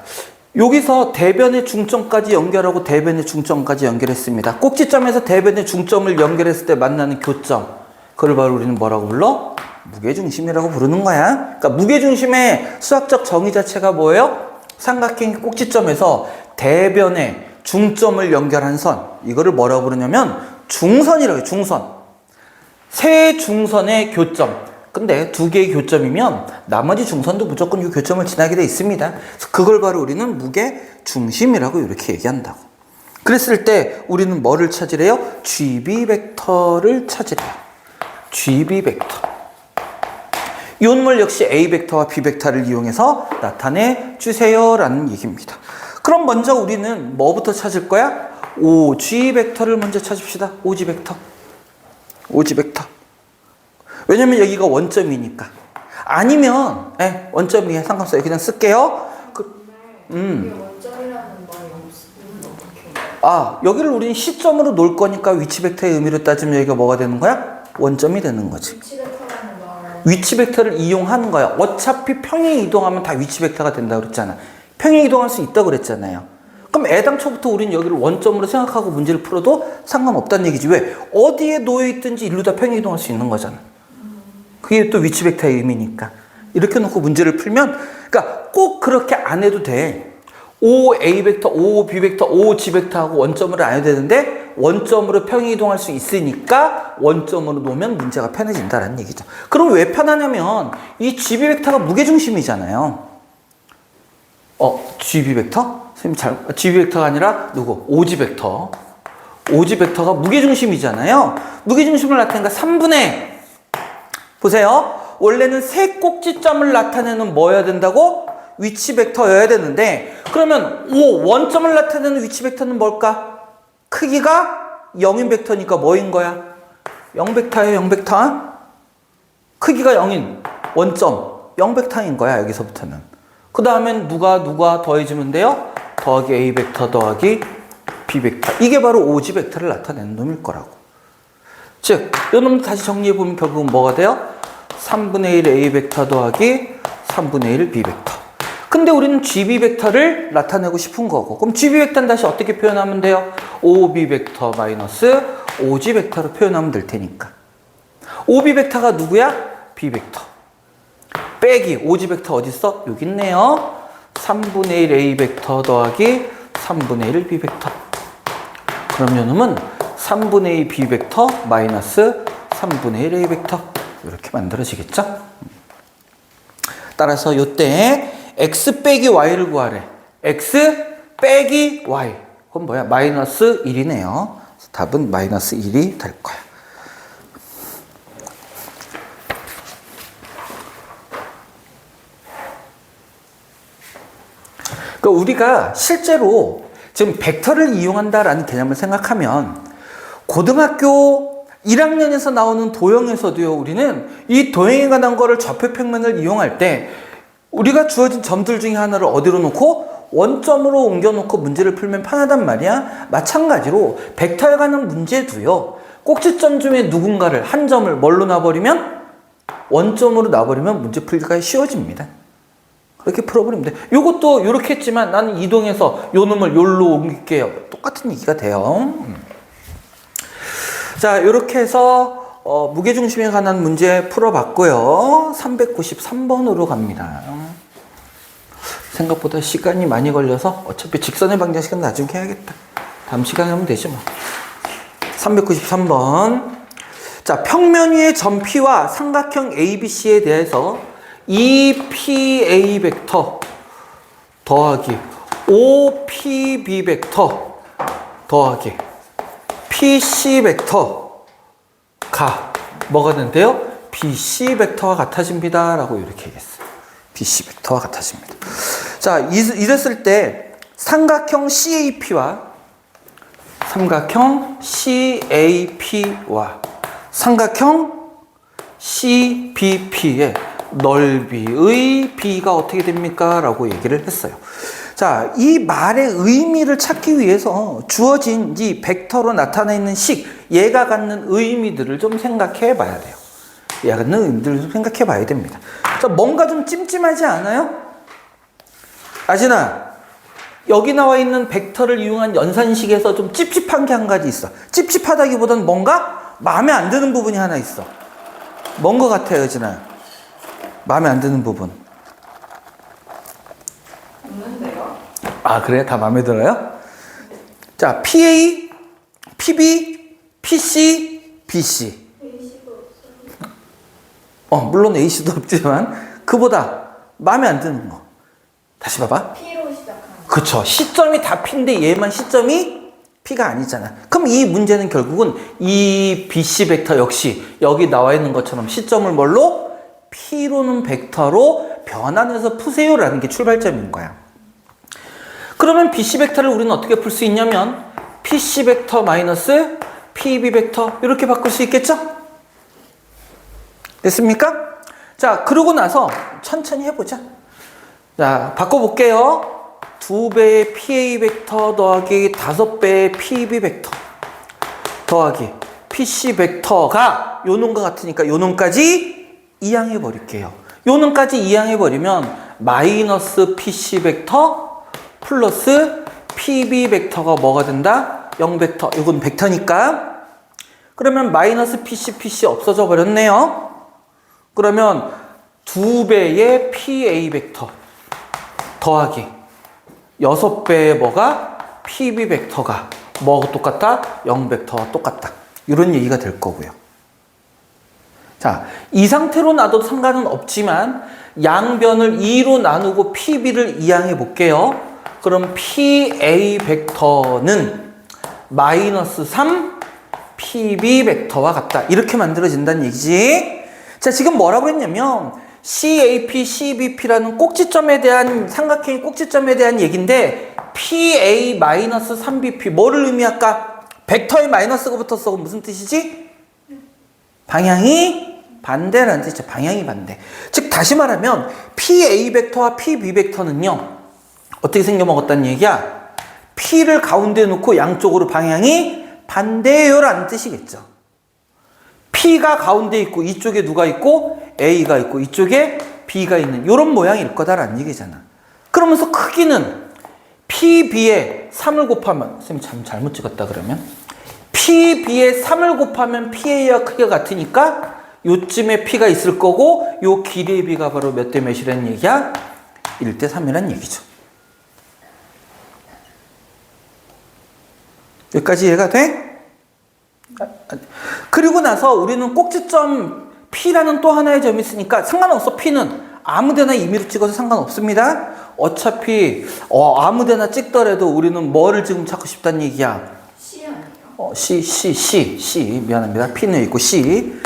A: 여기서 대변의 중점까지 연결하고 대변의 중점까지 연결했습니다. 꼭지점에서 대변의 중점을 연결했을 때 만나는 교점, 그걸 바로 우리는 뭐라고 불러? 무게중심이라고 부르는 거야. 그러니까 무게중심의 수학적 정의 자체가 뭐예요? 삼각형 꼭지점에서 대변의 중점을 연결한 선, 이거를 뭐라고 부르냐면 중선이라고 해요. 중선. 세 중선의 교점. 근데 두 개의 교점이면 나머지 중선도 무조건 이 교점을 지나게 돼 있습니다. 그래서 그걸 바로 우리는 무게중심이라고 이렇게 얘기한다고. 그랬을 때 우리는 뭐를 찾으래요? GB 벡터를 찾으래요. GB 벡터. 이 놈을 역시 A 벡터와 B 벡터를 이용해서 나타내 주세요라는 얘기입니다. 그럼 먼저 우리는 뭐부터 찾을 거야? OG 벡터를 먼저 찾읍시다. OG 벡터. OG 벡터. 왜냐면 여기가 원점이니까. 아니면 원점이에요. 상관없어요. 그냥 쓸게요.
B: 원점이라는 말이 없으면 어떡해?
A: 여기를 우리는 시점으로 놓을 거니까 위치 벡터의 의미로 따지면 여기가 뭐가 되는 거야? 원점이 되는 거지.
B: 위치 벡터라는 말.
A: 위치 벡터를 이용하는 거야. 어차피 평행 이동하면 다 위치 벡터가 된다고 그랬잖아. 평행 이동할 수 있다고 그랬잖아요. 그럼 애당초부터 우리는 여기를 원점으로 생각하고 문제를 풀어도 상관없다는 얘기지. 왜? 어디에 놓여있든지 일로 다 평행이동할 수 있는 거잖아. 그게 또 위치 벡터의 의미니까. 이렇게 놓고 문제를 풀면, 그러니까 꼭 그렇게 안 해도 돼. OA 벡터, OB 벡터, OG 벡터하고 원점으로 안 해도 되는데 원점으로 평행이동할 수 있으니까 원점으로 놓으면 문제가 편해진다는 얘기죠. 그럼 왜 편하냐면 이 GB 벡터가 무게중심이잖아요. GB 벡터? 선생님 GB 벡터가 아니라 누구? OG 벡터. OG 벡터가 무게중심이잖아요. 무게중심을 나타내니까 3분의 보세요. 원래는 세 꼭지점을 나타내는 뭐여야 된다고? 위치 벡터여야 되는데 그러면 원점을 나타내는 위치 벡터는 뭘까? 크기가 0인 벡터니까 뭐인 거야? 0벡터예요, 0벡터. 크기가 0인 원점 0벡터인 거야, 여기서부터는. 그 다음엔 누가 더해주면 돼요? 더하기 A 벡터 더하기 B 벡터. 이게 바로 OG 벡터를 나타내는 놈일 거라고. 즉, 이 놈 다시 정리해보면 결국은 뭐가 돼요? 3분의 1 A 벡터 더하기 3분의 1 B 벡터. 근데 우리는 GB 벡터를 나타내고 싶은 거고. 그럼 GB 벡터는 다시 어떻게 표현하면 돼요? OB 벡터 마이너스 OG 벡터로 표현하면 될 테니까. OB 벡터가 누구야? B 벡터. 빼기 OG 벡터 어디 있어? 여기 있네요. 3분의 1 A 벡터 더하기 3분의 1 B 벡터. 그럼 요놈은 3분의 2 B 벡터 마이너스 3분의 1 A 벡터. 이렇게 만들어지겠죠? 따라서 요때 x 빼기 y를 구하래. x 빼기 y. 그건 뭐야? 마이너스 1이네요. 답은 마이너스 1이 될 거야. 그러니까 우리가 실제로 지금 벡터를 이용한다라는 개념을 생각하면 고등학교 1학년에서 나오는 도형에서도요, 우리는 이 도형에 관한 거를 좌표평면을 이용할 때 우리가 주어진 점들 중에 하나를 어디로 놓고 원점으로 옮겨놓고 문제를 풀면 편하단 말이야. 마찬가지로 벡터에 관한 문제도요, 꼭지점 중에 누군가를 한 점을 뭘로 놔버리면 원점으로 놔버리면 문제 풀기가 쉬워집니다. 그렇게 풀어버리면 돼. 요것도 요렇게 했지만 나는 이동해서 요 놈을 요로 옮길게요. 똑같은 얘기가 돼요. 자, 요렇게 해서 무게중심에 관한 문제 풀어봤고요. 393번으로 갑니다. 생각보다 시간이 많이 걸려서 어차피 직선의 방정식은 나중에 해야겠다. 다음 시간에 하면 되지 뭐. 393번. 자, 평면 위의 점 P와 삼각형 ABC에 대해서 EPA 벡터 더하기 OPB 벡터 더하기 PC 벡터가 뭐가 되는데요? BC 벡터와 같아집니다. 라고 이렇게 얘기했어요. BC 벡터와 같아집니다. 자, 이랬을 때 삼각형 CAP와 삼각형 CBP의 넓이의 B가 어떻게 됩니까? 라고 얘기를 했어요. 자, 이 말의 의미를 찾기 위해서 주어진 이 벡터로 나타나 있는 식, 얘가 갖는 의미들을 좀 생각해 봐야 돼요. 얘가 갖는 의미들을 좀 생각해 봐야 됩니다. 자, 뭔가 좀 찜찜하지 않아요? 아진아, 여기 나와 있는 벡터를 이용한 연산식에서 좀 찝찝한 게 한 가지 있어. 찝찝하다기보다는 뭔가 마음에 안 드는 부분이 하나 있어. 뭔 거 같아요, 아진아? 마음에 안 드는 부분.
B: 없는데요?
A: 아, 그래? 다 마음에 들어요? 자, PA, PB, PC, BC.
B: A씨가 없어요.
A: 물론 A씨도 없지만 그보다 마음에 안 드는 거. 다시 봐봐.
B: P로 시작하는.
A: 그쵸. 시점이 다 P인데 얘만 시점이 P가 아니잖아. 그럼 이 문제는 결국은 이 BC 벡터 역시 여기 나와 있는 것처럼 시점을 뭘로? P로는 벡터로 변환해서 푸세요라는 게 출발점인 거야. 그러면 BC 벡터를 우리는 어떻게 풀 수 있냐면 PC 벡터 마이너스 PB 벡터 이렇게 바꿀 수 있겠죠? 됐습니까? 자, 그러고 나서 천천히 해보자. 자, 바꿔볼게요. 2배의 PA 벡터 더하기 5배의 PB 벡터 더하기 PC 벡터가 요 놈과 같으니까 요 놈까지 이항해 버릴게요. 요 놈까지 이항해 버리면 마이너스 PC 벡터 플러스 PB 벡터가 뭐가 된다? 0벡터. 이건 벡터니까. 그러면 마이너스 PC 없어져 버렸네요. 그러면 2배의 PA 벡터 더하기 6배의 뭐가? PB 벡터가 뭐하고 똑같다? 0벡터와 똑같다. 이런 얘기가 될 거고요. 자, 이 상태로 놔도 상관은 없지만 양변을 2로 나누고 PB를 이항해 볼게요. 그럼 PA 벡터는 마이너스 3 PB 벡터와 같다. 이렇게 만들어진다는 얘기지. 자, 지금 뭐라고 했냐면 CAP, CBP라는 꼭지점에 대한 삼각형의 꼭지점에 대한 얘기인데 PA-3BP 뭐를 의미할까? 벡터에 마이너스가 붙었어. 무슨 뜻이지? 방향이 반대라는 뜻이죠. 방향이 반대. 즉 다시 말하면 PA 벡터와 PB 벡터는요. 어떻게 생겨먹었다는 얘기야? P를 가운데 놓고 양쪽으로 방향이 반대요라는 뜻이겠죠. P가 가운데 있고 이쪽에 누가 있고 A가 있고 이쪽에 B가 있는 이런 모양일 거다라는 얘기잖아. 그러면서 크기는 PB에 3을 곱하면 선생님 참 잘못 찍었다 그러면 PB에 3을 곱하면 PA와 크기가 같으니까 요쯤에 P가 있을 거고 요 길이의 B가 바로 몇 대 몇이라는 얘기야? 1대 3이라는 얘기죠. 여기까지 이해가 돼? 그리고 나서 우리는 꼭지점 P라는 또 하나의 점이 있으니까 상관없어. P는 아무데나 임의로 찍어도 상관없습니다. 어차피 아무데나 찍더라도 우리는 뭐를 지금 찾고 싶다는 얘기야?
B: C 아니에요?
A: C 미안합니다. P는 있고 C.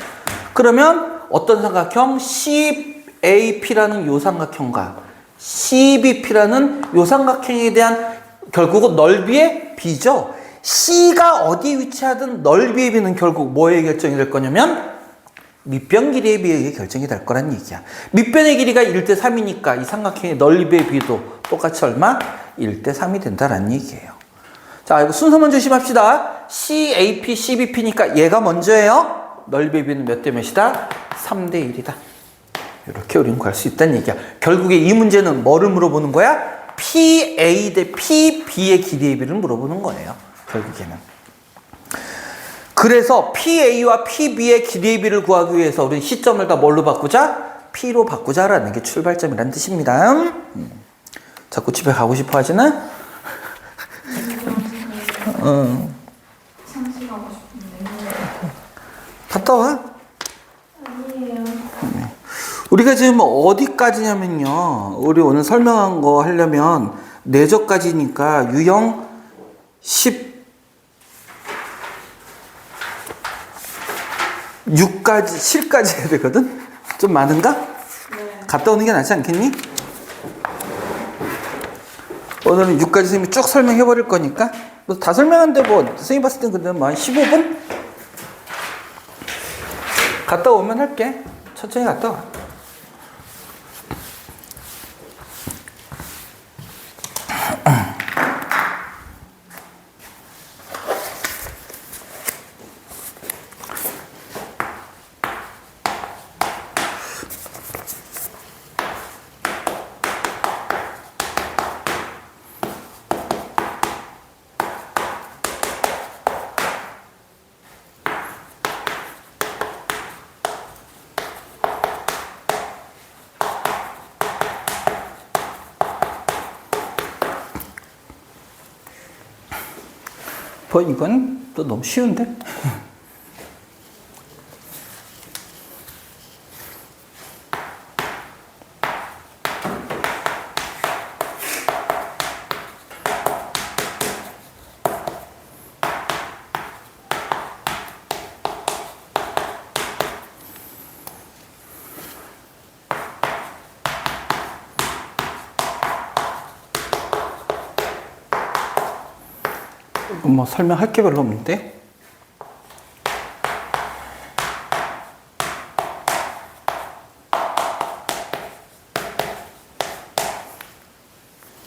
A: 그러면 어떤 삼각형? CAP라는 요 삼각형과 CBP라는 요 삼각형에 대한 결국은 넓이의 B죠. C가 어디 위치하든 넓이의 B는 결국 뭐에 결정이 될 거냐면 밑변 길이에 비해 결정이 될 거란 얘기야. 밑변의 길이가 1대 3이니까 이 삼각형의 넓이의 B도 똑같이 얼마? 1대 3이 된다라는 얘기예요. 자, 이거 순서만 조심합시다. CAP, CBP니까 얘가 먼저예요. 넓이의 B는 몇 대 몇이다? 3대 1이다. 이렇게 우리는 구할 수 있다는 얘기야. 결국에 이 문제는 뭐를 물어보는 거야? PA 대 PB의 길이의 B를 물어보는 거예요. 결국에는. 그래서 PA와 PB의 길이의 B를 구하기 위해서 우리는 시점을 다 뭘로 바꾸자? P로 바꾸자라는 게 출발점이라는 뜻입니다. 자꾸 집에 가고 싶어 하시나?
B: 상승하고 싶은데.
A: 갔다 와.
B: 아니에요.
A: 우리가 지금 어디까지냐면요. 우리 오늘 설명한 거 하려면 내저까지니까 유형 6까지, 7까지 해야 되거든? 좀 많은가?
B: 네.
A: 갔다 오는 게 낫지 않겠니? 오늘은 6까지 선생님이 쭉 설명해 버릴 거니까 뭐 다 설명하는데 뭐 선생님 봤을 땐 근데 뭐 한 15분? 갔다 오면 할게. 천천히 갔다 와. 뭐 이건 또 너무 쉬운데? 뭐 설명할 게 별로 없는데?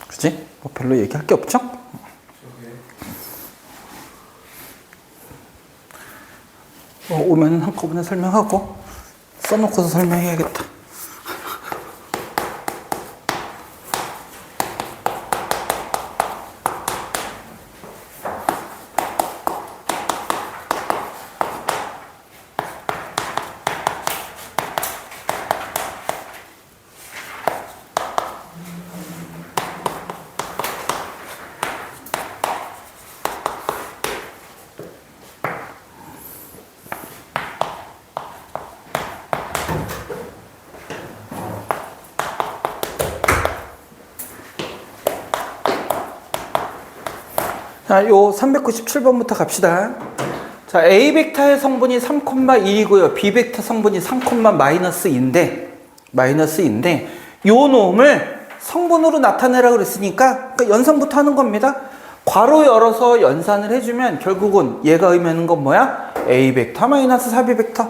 A: 그치? 뭐 별로 얘기할 게 없죠? 오면 한꺼번에 설명하고 써놓고서 설명해야겠다. 자, 요 397번부터 갑시다. 자, A 벡터의 성분이 3,1이고요. B 벡터 성분이 3,-2인데, 요 놈을 성분으로 나타내라 그랬으니까, 그러니까 연산부터 하는 겁니다. 괄호 열어서 연산을 해주면 결국은 얘가 의미하는 건 뭐야? A 벡터 마이너스 4B 벡터.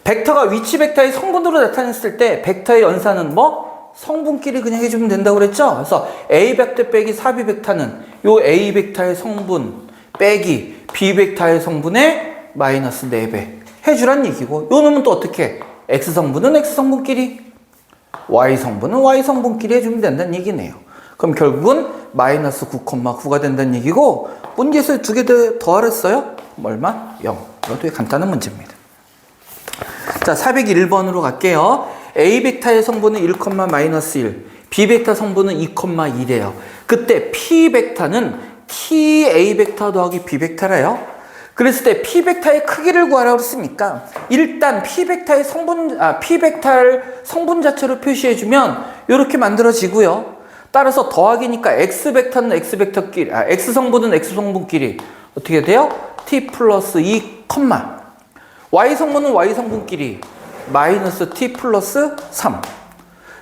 A: 벡터가 위치 벡터의 성분으로 나타냈을 때 벡터의 연산은 뭐? 성분끼리 그냥 해주면 된다고 그랬죠? 그래서 A 벡터 빼기 4B 벡터는 요 A 벡터의 성분 빼기 B 벡터의 성분의 마이너스 4배 해주란 얘기고, 요 놈은 또 어떻게 해? X 성분은 X 성분끼리, Y 성분은 Y 성분끼리 해주면 된다는 얘기네요. 그럼 결국은 마이너스 9,9가 된다는 얘기고, 문제에서 두 개 더 알았어요? 얼마? 0. 이것도 되게 간단한 문제입니다. 자, 401번으로 갈게요. A 벡터의 성분은 1,-1, B 벡터 성분은 2,1이에요. 그때 P 벡터는 T A 벡터 더하기 B 벡터래요. 그랬을 때 P 벡터의 크기를 구하라고 했으니까 일단 P 벡터의 P 벡터를 성분 자체로 표시해주면 이렇게 만들어지고요. 따라서 더하기니까 X 벡터는 X 벡터끼리, X 성분은 X 성분끼리 어떻게 돼요? T 플러스 2, Y 성분은 Y 성분끼리 마이너스 T 플러스 3.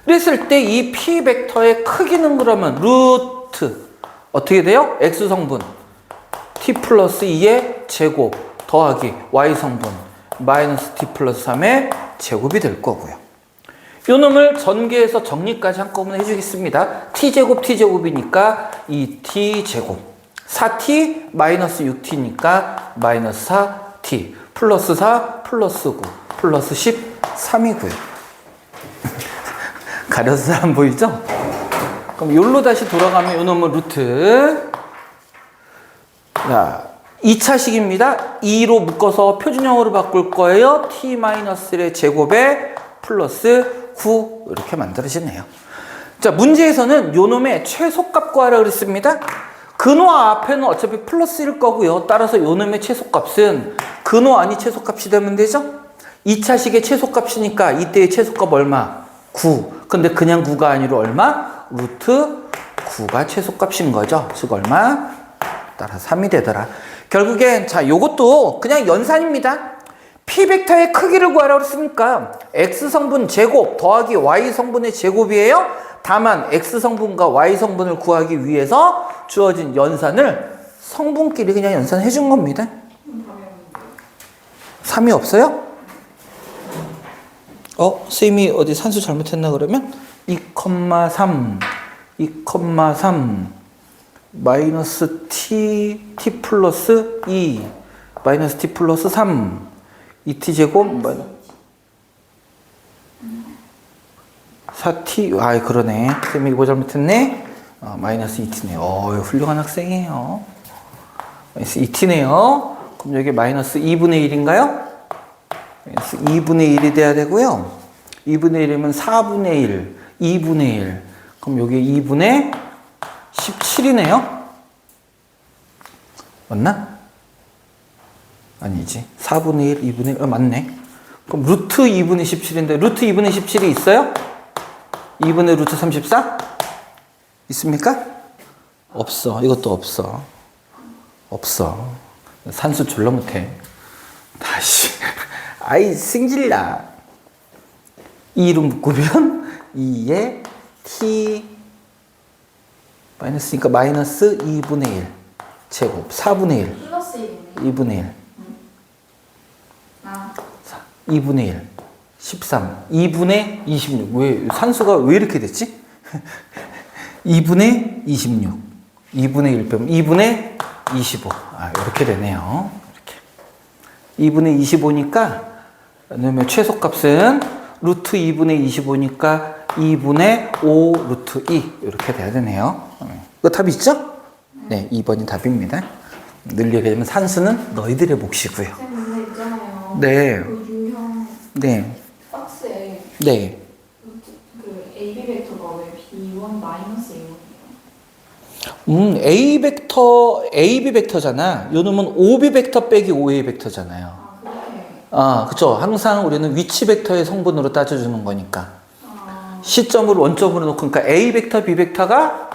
A: 그랬을 때 이 P 벡터의 크기는 그러면 루트 어떻게 돼요? X 성분 T 플러스 2의 제곱 더하기 Y 성분 마이너스 T 플러스 3의 제곱이 될 거고요. 요 놈을 전개해서 정리까지 한꺼번에 해주겠습니다. T제곱 T제곱이니까 2T제곱 4T 마이너스 6T니까 마이너스 4T 플러스 4 플러스 9 플러스 13이고요. 가려서 잘 안 보이죠? 그럼 요로 다시 돌아가면 요 놈은 루트. 자, 2차식입니다. 2로 묶어서 표준형으로 바꿀 거예요. t-1의 제곱에 플러스 9 이렇게 만들어지네요. 자, 문제에서는 요 놈의 최소값 구하라 그랬습니다. 근호 앞에는 어차피 플러스일 거고요. 따라서 요 놈의 최소값은 근호 아니 최소값이 되면 되죠? 2차식의 최소값이니까 이때의 최소값 얼마? 9. 근데 그냥 9가 아니라 얼마? 루트 9가 최소값인 거죠. 즉 얼마? 따라 3이 되더라. 결국엔 자, 요것도 그냥 연산입니다. P 벡터의 크기를 구하라고 했으니까 X 성분 제곱 더하기 Y 성분의 제곱이에요. 다만 X 성분과 Y 성분을 구하기 위해서 주어진 연산을 성분끼리 그냥 연산해 준 겁니다. 3이 없어요? 쌤이 어디 산수 잘못했나 그러면 2,3 마이너스 t 플러스 2 마이너스 t 플러스 3 2t 제곱 4t 그러네. 쌤이 이거 잘못했네. 마이너스 2t네요. 훌륭한 학생이에요. 마이너스 2t네요. 그럼 여기 마이너스 2분의 1인가요? 2분의 1이 돼야 되고요. 2분의 1이면 4분의 1, 2분의 1. 그럼 여기 2분의 17이네요. 맞나? 아니지. 4분의 1, 2분의 1. 맞네. 그럼 루트 2분의 17인데 루트 2분의 17이 있어요? 2분의 루트 34? 있습니까? 없어. 이것도 없어. 없어. 산수 졸라 못해. 다시. 아이 승질나. 2로 묶으면 2에 t 마이너스니까 마이너스 2분의 1 제곱 4분의 1
B: 플러스 1이네.
A: 2분의 1 2분의 1 13 2분의 26 왜 산수가 왜 이렇게 됐지? 2분의 26 2분의 1 빼면 2분의 25 이렇게 되네요. 이렇게 2분의 25니까 그다음에 최소값은 루트 2분의 25니까 2분의 5 루트 2 이렇게 돼야 되네요. 이거 답 있죠? 네, 2번이 답입니다. 늘 얘기하면 산수는 너희들의 몫이고요.
B: 쌤 근데 있잖아요.
A: 네.
B: 그 유형
A: 네.
B: 박스에
A: 네.
B: 그 AB 벡터가 왜 B1 마이너스 1이에요?
A: A 벡터, AB 벡터잖아. 요 놈은 OB 벡터 빼기 OA 벡터잖아요.
B: 그렇게.
A: 그쵸. 항상 우리는 위치 벡터의 성분으로 따져주는 거니까.
B: 아,
A: 시점을 원점으로 놓고, 그러니까 A 벡터, B 벡터가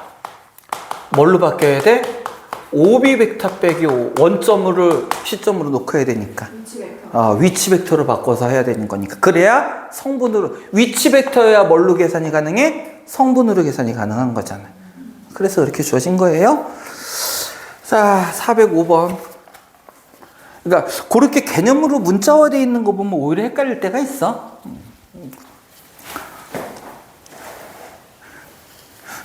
A: 뭘로 바뀌어야 돼? OB 벡터 빼기 원점을 시점으로 놓고 해야 되니까.
B: 위치 벡터.
A: 위치 벡터로 바꿔서 해야 되는 거니까. 그래야 성분으로, 위치 벡터여야 뭘로 계산이 가능해? 성분으로 계산이 가능한 거잖아요. 그래서 이렇게 주어진 거예요. 자, 405번. 그러니까 그렇게 개념으로 문자화되어 있는 거 보면 오히려 헷갈릴 때가 있어.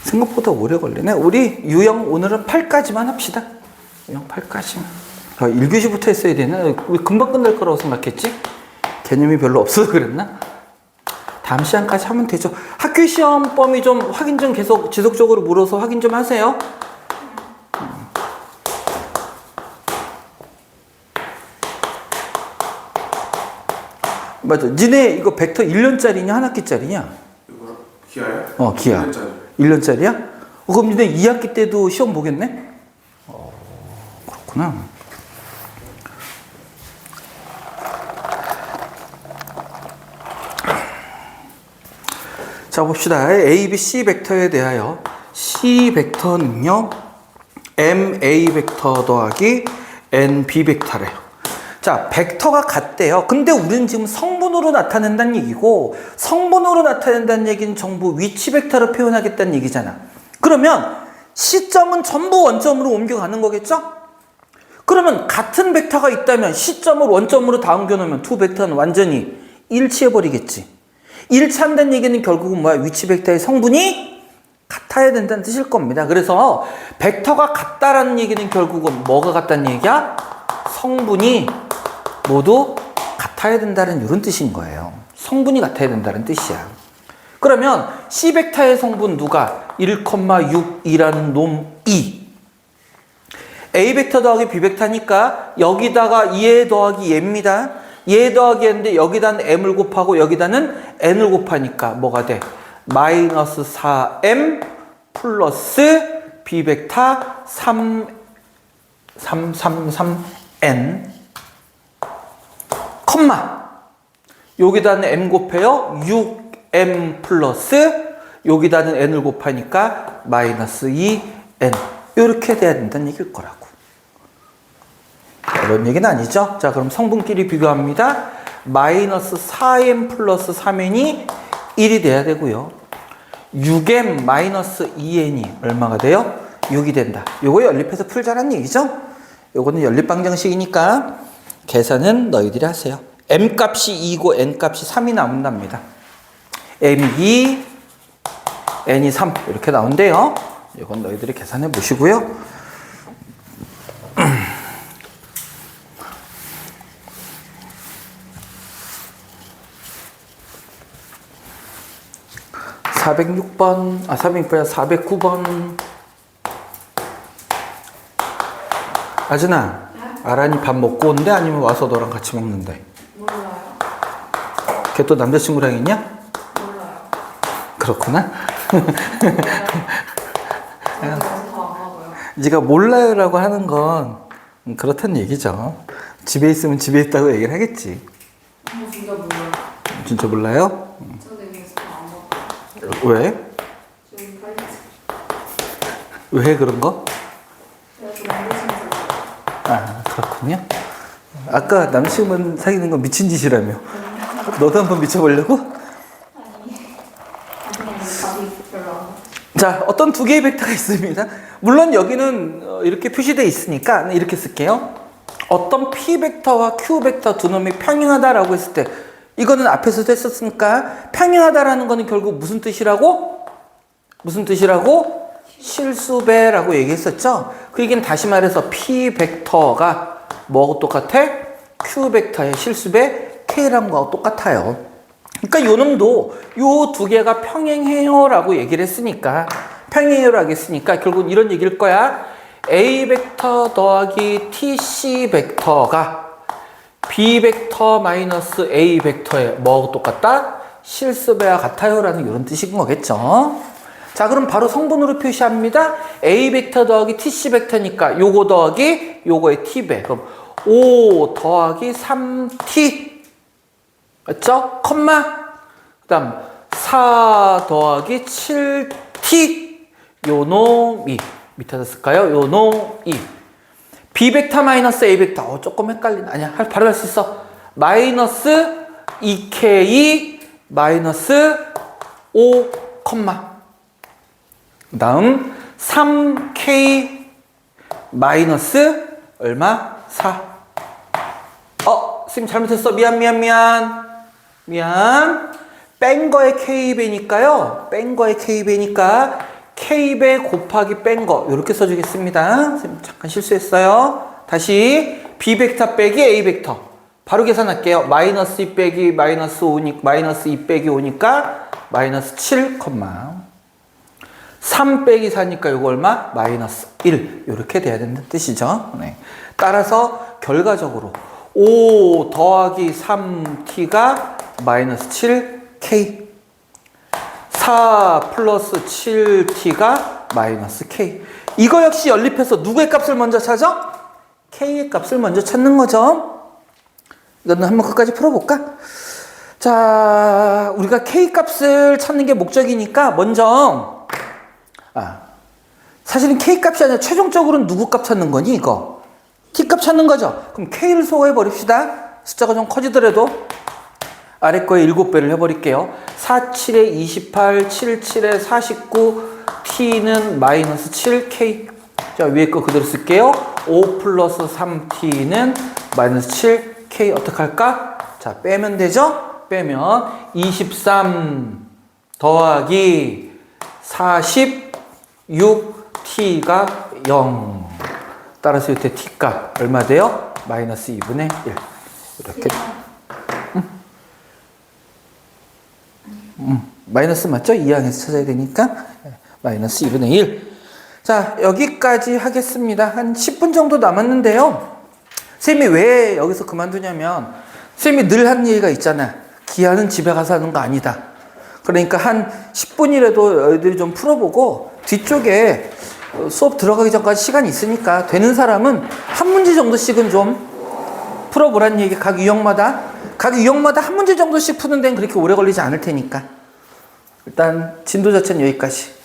A: 생각보다 오래 걸리네. 우리 유형 오늘은 8까지만 합시다. 유형 8까지만. 1교시부터 했어야 되나? 우리 금방 끝날 거라고 생각했지? 개념이 별로 없어서 그랬나? 다음 시간까지 하면 되죠. 학교 시험 범위 좀 확인 좀 계속 지속적으로 물어서 확인 좀 하세요. 맞아. 니네 이거 벡터 1년짜리냐 한 학기짜리냐?
C: 이거 기아요?
A: 기아.
C: 1년짜리.
A: 1년짜리야? 그럼 니네 2학기 때도 시험 보겠네? 그렇구나. 자, 봅시다. A, B, C 벡터에 대하여 C 벡터는요, MA 벡터 더하기 NB 벡터래요. 자, 벡터가 같대요. 근데 우리는 지금 성분으로 나타낸다는 얘기고, 성분으로 나타낸다는 얘기는 전부 위치 벡터로 표현하겠다는 얘기잖아. 그러면 시점은 전부 원점으로 옮겨가는 거겠죠? 그러면 같은 벡터가 있다면 시점을 원점으로 다 옮겨놓으면 두 벡터는 완전히 일치해버리겠지. 일치한다는 얘기는 결국은 뭐야? 위치 벡터의 성분이 같아야 된다는 뜻일 겁니다. 그래서 벡터가 같다라는 얘기는 결국은 뭐가 같다는 얘기야? 성분이 모두 같아야 된다는 이런 뜻인 거예요. 성분이 같아야 된다는 뜻이야. 그러면 C 벡터의 성분 누가? 1,6이라는 놈 2. A 벡터 더하기 B 벡터니까 여기다가 얘 더하기 얘입니다. 얘 더하기 얘인데 여기다는 m을 곱하고 여기다는 n을 곱하니까 뭐가 돼? 마이너스 4m 플러스 B 벡터 3n 컴마 여기다는 m 곱해요. 6m 플러스 여기다는 n을 곱하니까 마이너스 2n 이렇게 돼야 된다는 얘기일 거라고. 그런 얘기는 아니죠. 자, 그럼 성분끼리 비교합니다. 마이너스 4m 플러스 3n이 1이 돼야 되고요. 6m 마이너스 2n이 얼마가 돼요? 6이 된다. 요거 연립해서 풀자라는 얘기죠. 요거는 연립방정식이니까 계산은 너희들이 하세요. m 값이 2고 n 값이 3이 나온답니다. m이 2, n이 3 이렇게 나온대요. 이건 너희들이 계산해 보시고요. (406번) 409번 아진아, 아란이 밥 먹고 온대? 아니면 와서 너랑 같이 먹는데?
B: 몰라요.
A: 걔 또 남자친구랑 있냐?
B: 몰라요.
A: 그렇구나.
B: 저는 더안 먹어요.
A: 네가 몰라요라고 하는 건 그렇다는 얘기죠. 집에 있으면 집에 있다고 얘기를 하겠지.
B: 진짜 몰라요.
A: 진짜 몰라요?
B: 저는 그래서 더안 먹어요.
A: 왜?
B: 좀 빨리.
A: 왜 그런 거?
B: 그래서 남자친구.
A: 그렇군요. 아까 남친분 사귀는 건 미친 짓이라며. 너도 한번 미쳐보려고?
B: 아니. 그냥 밥이 별로 안 먹어요.
A: 자, 어떤 두 개의 벡터가 있습니다. 물론 여기는 이렇게 표시되어 있으니까 이렇게 쓸게요. 어떤 P 벡터와 Q 벡터 두 놈이 평행하다라고 했을 때 이거는 앞에서도 했었으니까 평행하다라는 거는 결국 무슨 뜻이라고? 무슨 뜻이라고? 실수배라고 얘기했었죠. 그 얘기는 다시 말해서 P 벡터가 뭐하고 똑같아? Q 벡터의 실수배 K라는 거하고 똑같아요. 그러니까 요 놈도 요 두 개가 평행해요 라고 얘기를 했으니까 평행해요라고 했으니까 결국은 이런 얘기일 거야. A 벡터 더하기 TC 벡터가 B 벡터 마이너스 A 벡터에 뭐하고 똑같다? 실수배와 같아요 라는 이런 뜻인 거겠죠. 자, 그럼 바로 성분으로 표시합니다. A 벡터 더하기 TC 벡터니까 요거 더하기 요거의 T배. 그럼 5 더하기 3T 맞죠? 컴마. 그 다음 4 더하기 7t 요놈이 밑에다 쓸까요? 요놈이 b 벡터 마이너스 a 벡터. 조금 헷갈리네. 아니야, 바로 할 수 있어. 마이너스 2k 마이너스 5 컴마. 그 다음 3k 마이너스 얼마? 4. 선생님 잘못했어. 미안. 뺀 거에 k배니까요. 뺀 거에 k배니까 k배 곱하기 뺀 거 이렇게 써주겠습니다. 선생님 잠깐 실수했어요. 다시 b 벡터 빼기 a 벡터 바로 계산할게요. 마이너스 2 빼기 마이너스 5니까 마이너스 2 빼기 5니까 마이너스 7, 3 빼기 4니까 이거 얼마? 마이너스 1 이렇게 돼야 된다는 뜻이죠. 네. 따라서 결과적으로 5 더하기 3t가 마이너스 7k 4 플러스 7t가 마이너스 k. 이거 역시 연립해서 누구의 값을 먼저 찾아? k의 값을 먼저 찾는 거죠. 이거는 한번 끝까지 풀어볼까? 자, 우리가 k 값을 찾는 게 목적이니까 먼저 사실은 k 값이 아니라 최종적으로는 누구 값 찾는 거니 이거? t 값 찾는 거죠. 그럼 k를 소거해 버립시다. 숫자가 좀 커지더라도 아래 거에 7배를 해버릴게요. 4, 7에 28, 7, 7에 49, t는 마이너스 7k. 자, 위에 거 그대로 쓸게요. 5 플러스 3t는 마이너스 7k. 어떻게 할까? 자, 빼면 되죠? 빼면 23 더하기 46t가 0. 따라서 이때 t값 얼마 돼요? 마이너스 2분의 1. 이렇게. 마이너스 맞죠? 2항에서 찾아야 되니까 마이너스 2분의 1. 자, 여기까지 하겠습니다. 한 10분 정도 남았는데요. 선생님이 왜 여기서 그만두냐면 선생님이 늘 하는 얘기가 있잖아. 기하는 집에 가서 하는 거 아니다. 그러니까 한 10분이라도 애들이 좀 풀어보고 뒤쪽에 수업 들어가기 전까지 시간이 있으니까 되는 사람은 한 문제 정도씩은 좀 풀어보라는 얘기. 각 유형마다 한 문제 정도씩 푸는 데는 그렇게 오래 걸리지 않을 테니까 일단 진도 자체는 여기까지.